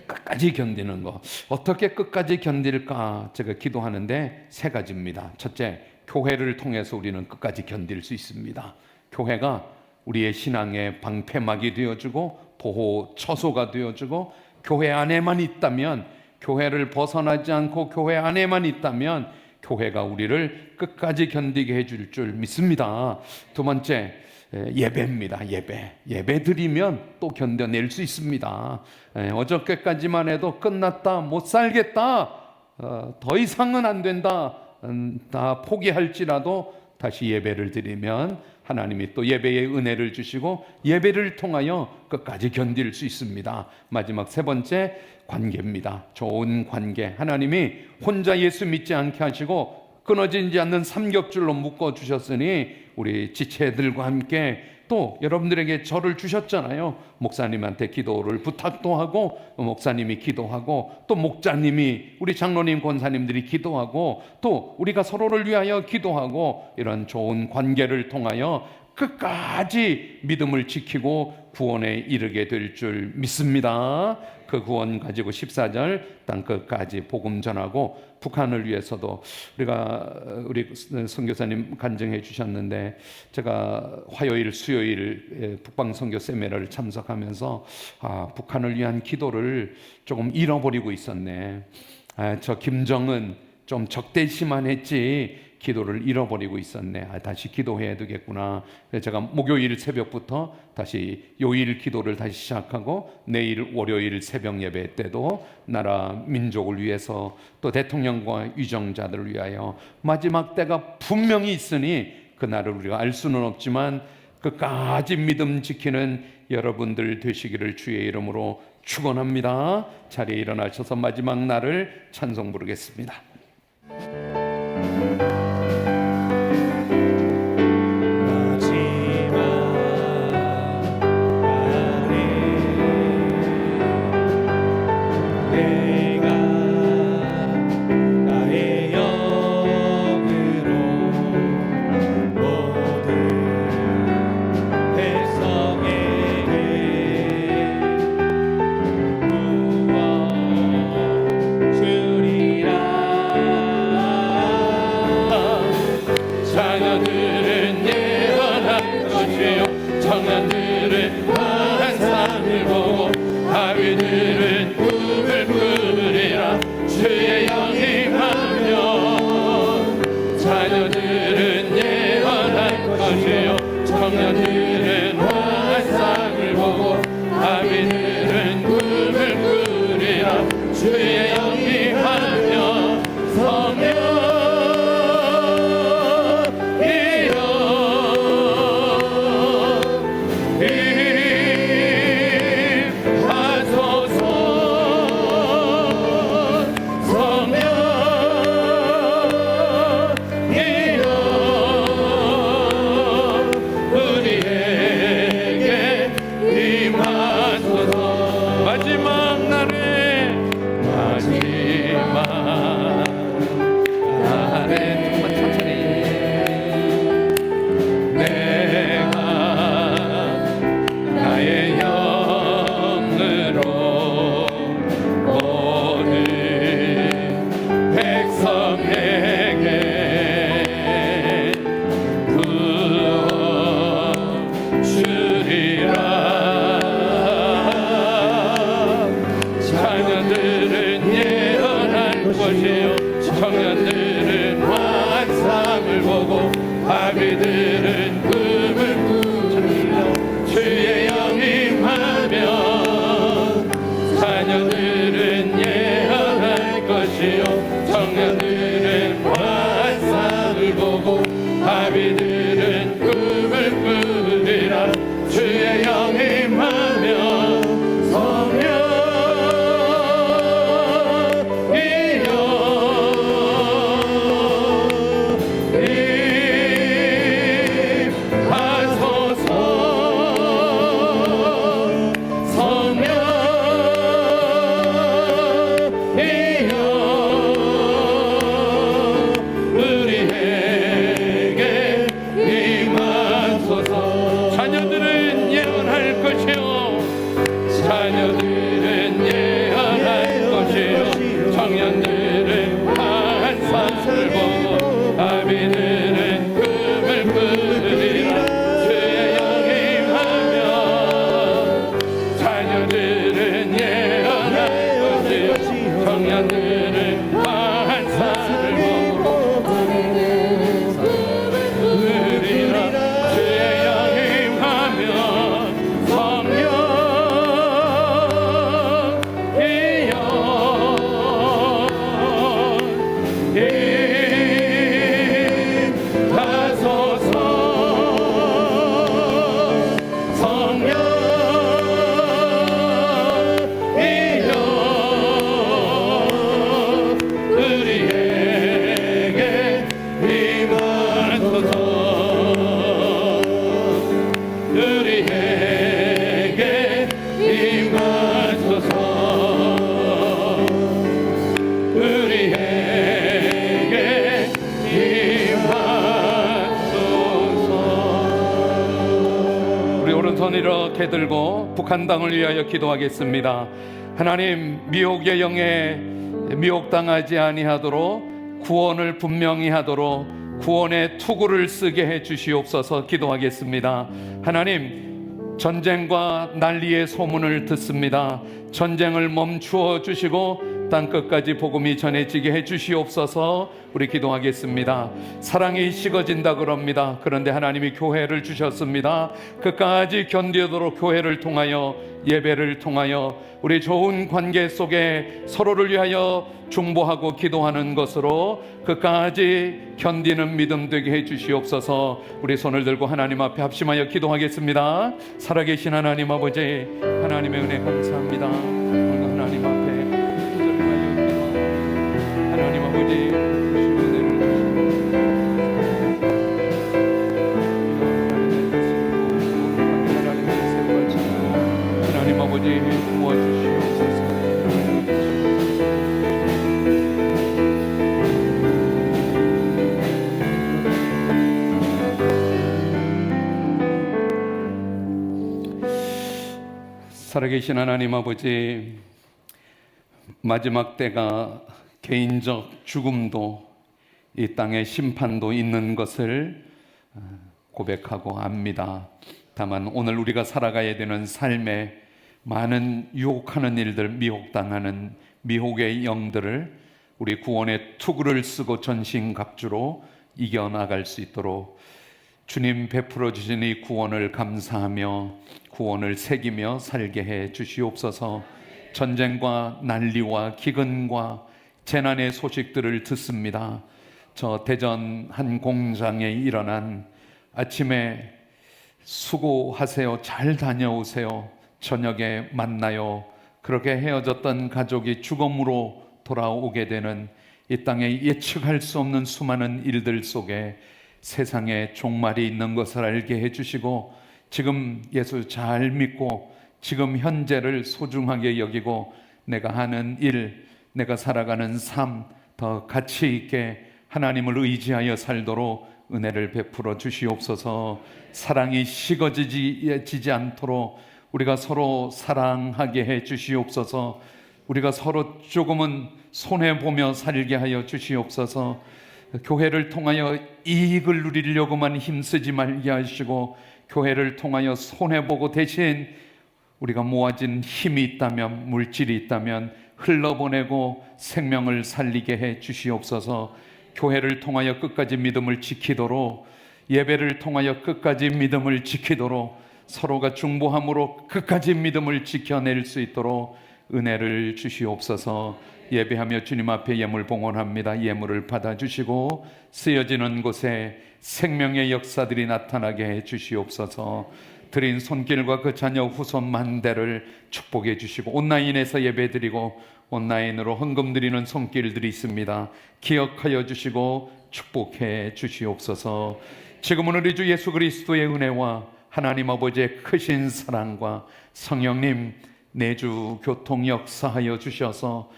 Speaker 4: 끝까지 견디는 거. 어떻게 끝까지 견딜까? 제가 기도하는데 세 가지입니다. 첫째, 교회를 통해서 우리는 끝까지 견딜 수 있습니다. 교회가 우리의 신앙의 방패막이 되어주고 보호 처소가 되어주고, 교회 안에만 있다면, 교회를 벗어나지 않고 교회 안에만 있다면 교회가 우리를 끝까지 견디게 해줄 줄 믿습니다. 두 번째, 예배입니다. 예배 드리면 또 견뎌낼 수 있습니다. 어저께까지만 해도 끝났다, 못 살겠다, 더 이상은 안 된다, 다 포기할지라도 다시 예배를 드리면 하나님이 또 예배의 은혜를 주시고 예배를 통하여 끝까지 견딜 수 있습니다. 마지막 세 번째, 관계입니다. 좋은 관계. 하나님이 혼자 예수 믿지 않게 하시고 끊어지지 않는 삼겹줄로 묶어주셨으니 우리 지체들과 함께 또 여러분들에게 저를 주셨잖아요. 목사님한테 기도를 부탁도 하고, 목사님이 기도하고, 또 목자님이, 우리 장로님 권사님들이 기도하고, 또 우리가 서로를 위하여 기도하고, 이런 좋은 관계를 통하여 끝까지 믿음을 지키고 구원에 이르게 될 줄 믿습니다. 그 구원 가지고 14절 땅 끝까지 복음 전하고, 북한을 위해서도 우리 선교사님 간증해 주셨는데, 제가 화요일 수요일 북방 선교 세미나를 참석하면서 북한을 위한 기도를 조금 잃어버리고 있었네. 저 김정은 좀 적대시만 했지 기도를 잃어버리고 있었네. 다시 기도해야 되겠구나. 그래서 제가 목요일 새벽부터 다시 요일 기도를 다시 시작하고, 내일 월요일 새벽 예배 때도 나라 민족을 위해서 또 대통령과 위정자들을 위하여 마지막 때가 분명히 있으니 그날을 우리가 알 수는 없지만 끝까지 믿음 지키는 여러분들 되시기를 주의 이름으로 축원합니다. 자리에 일어나셔서 마지막 날을 찬송 부르겠습니다.
Speaker 3: 자녀들은 예언한 것이요, 청년들은 환상을 보고, 아비들은 꿈을 꾸리라. 주의 영이 하며, 자녀들은 예언한 것이요, 청년들은 환상을 보고, 아비들은 꿈을 꾸리라. 주의 영이 하며, 성령 날의 마지막 날에
Speaker 4: 조금만 천천히
Speaker 3: 내가 나의 영으로 모든 백성에게 부어주리라. 자녀들은 예언할 것이요 청년들은 환상을 보고 아비들은 꿈을 꾸리라. 주의 영이 임하면 자녀들은 예언할 것이요 청년들은 환상을 보고 아비들은 꿈을 꾸리라. 주의 영이 임하면 자녀들은 예언할 것이요 자녀들은 예언할 것이요 청년들은 환상을 보고 아비들은 꿈을 꾸리라. 주의 영이 임하면 자녀들은 예언할 것이요 청년들은 환상을 보고 꾸리라. 주의 영이 임하면 손 이렇게 들고 북한 땅을 위하여 기도하겠습니다. 하나님, 미혹의 영에 미혹당하지 아니하도록 구원을 분명히 하도록 구원의 투구를 쓰게 해 주시옵소서. 기도하겠습니다. 하나님, 전쟁과 난리의 소문을 듣습니다. 전쟁을 멈추어 주시고 땅 끝까지 복음이 전해지게 해 주시옵소서. 우리 기도하겠습니다. 사랑이 식어진다 그럽니다. 그런데 하나님이 교회를 주셨습니다. 끝까지 견디도록 교회를 통하여, 예배를 통하여 우리 좋은 관계 속에 서로를 위하여 중보하고 기도하는 것으로 끝까지 견디는 믿음 되게 해 주시옵소서. 우리 손을 들고 하나님 앞에 합심하여 기도하겠습니다. 살아계신 하나님 아버지, 하나님의 은혜 감사합니다. 오늘 하나님 앞에 하나님 아버지, 하나님 아버지 도와주시옵소서. 살아계신 하나님 아버지, 마지막 때가 개인적 죽음도 이 땅에 심판도 있는 것을 고백하고 압니다. 다만 오늘 우리가 살아가야 되는 삶에 많은 유혹하는 일들, 미혹당하는 미혹의 영들을 우리 구원의 투구를 쓰고 전신갑주로 이겨나갈 수 있도록 주님 베풀어 주신 이 구원을 감사하며 구원을 새기며 살게 해 주시옵소서. 전쟁과 난리와 기근과 재난의 소식들을 듣습니다. 저 대전 한 공장에 일어난 아침에 수고하세요, 잘 다녀오세요, 저녁에 만나요, 그렇게 헤어졌던 가족이 죽음으로 돌아오게 되는 이 땅에 예측할 수 없는 수많은 일들 속에 세상에 종말이 있는 것을 알게 해주시고 지금 예수 잘 믿고 지금 현재를 소중하게 여기고 내가 하는 일, 내가 살아가는 삶 더 가치 있게 하나님을 의지하여 살도록 은혜를 베풀어 주시옵소서. 사랑이 식어지지 않도록 우리가 서로 사랑하게 해 주시옵소서. 우리가 서로 조금은 손해보며 살게 하여 주시옵소서. 교회를 통하여 이익을 누리려고만 힘쓰지 말게 하시고, 교회를 통하여 손해보고 대신 우리가 모아진 힘이 있다면, 물질이 있다면 흘러보내고 생명을 살리게 해 주시옵소서. 교회를 통하여 끝까지 믿음을 지키도록, 예배를 통하여 끝까지 믿음을 지키도록, 서로가 중보함으로 끝까지 믿음을 지켜낼 수 있도록 은혜를 주시옵소서. 예배하며 주님 앞에 예물 봉헌합니다. 예물을 받아주시고 쓰여지는 곳에 생명의 역사들이 나타나게 해 주시옵소서. 드린 손길과 그 자녀 후손 만대를 축복해 주시고, 온라인에서 예배드리고 온라인으로 헌금 드리는 손길들이 있습니다. 기억하여 주시고 축복해 주시옵소서. 지금은 우리 주 예수 그리스도의 은혜와 하나님 아버지의 크신 사랑과 성령님 내주 교통 역사하여 주셔서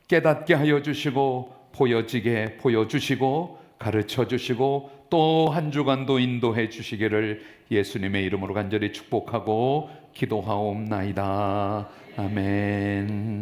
Speaker 3: 깨닫게 하여 주시고 보여지게 보여주시고 가르쳐 주시고 또 한 주간도 인도해 주시기를 예수님의 이름으로 간절히 축복하고 기도하옵나이다. 아멘.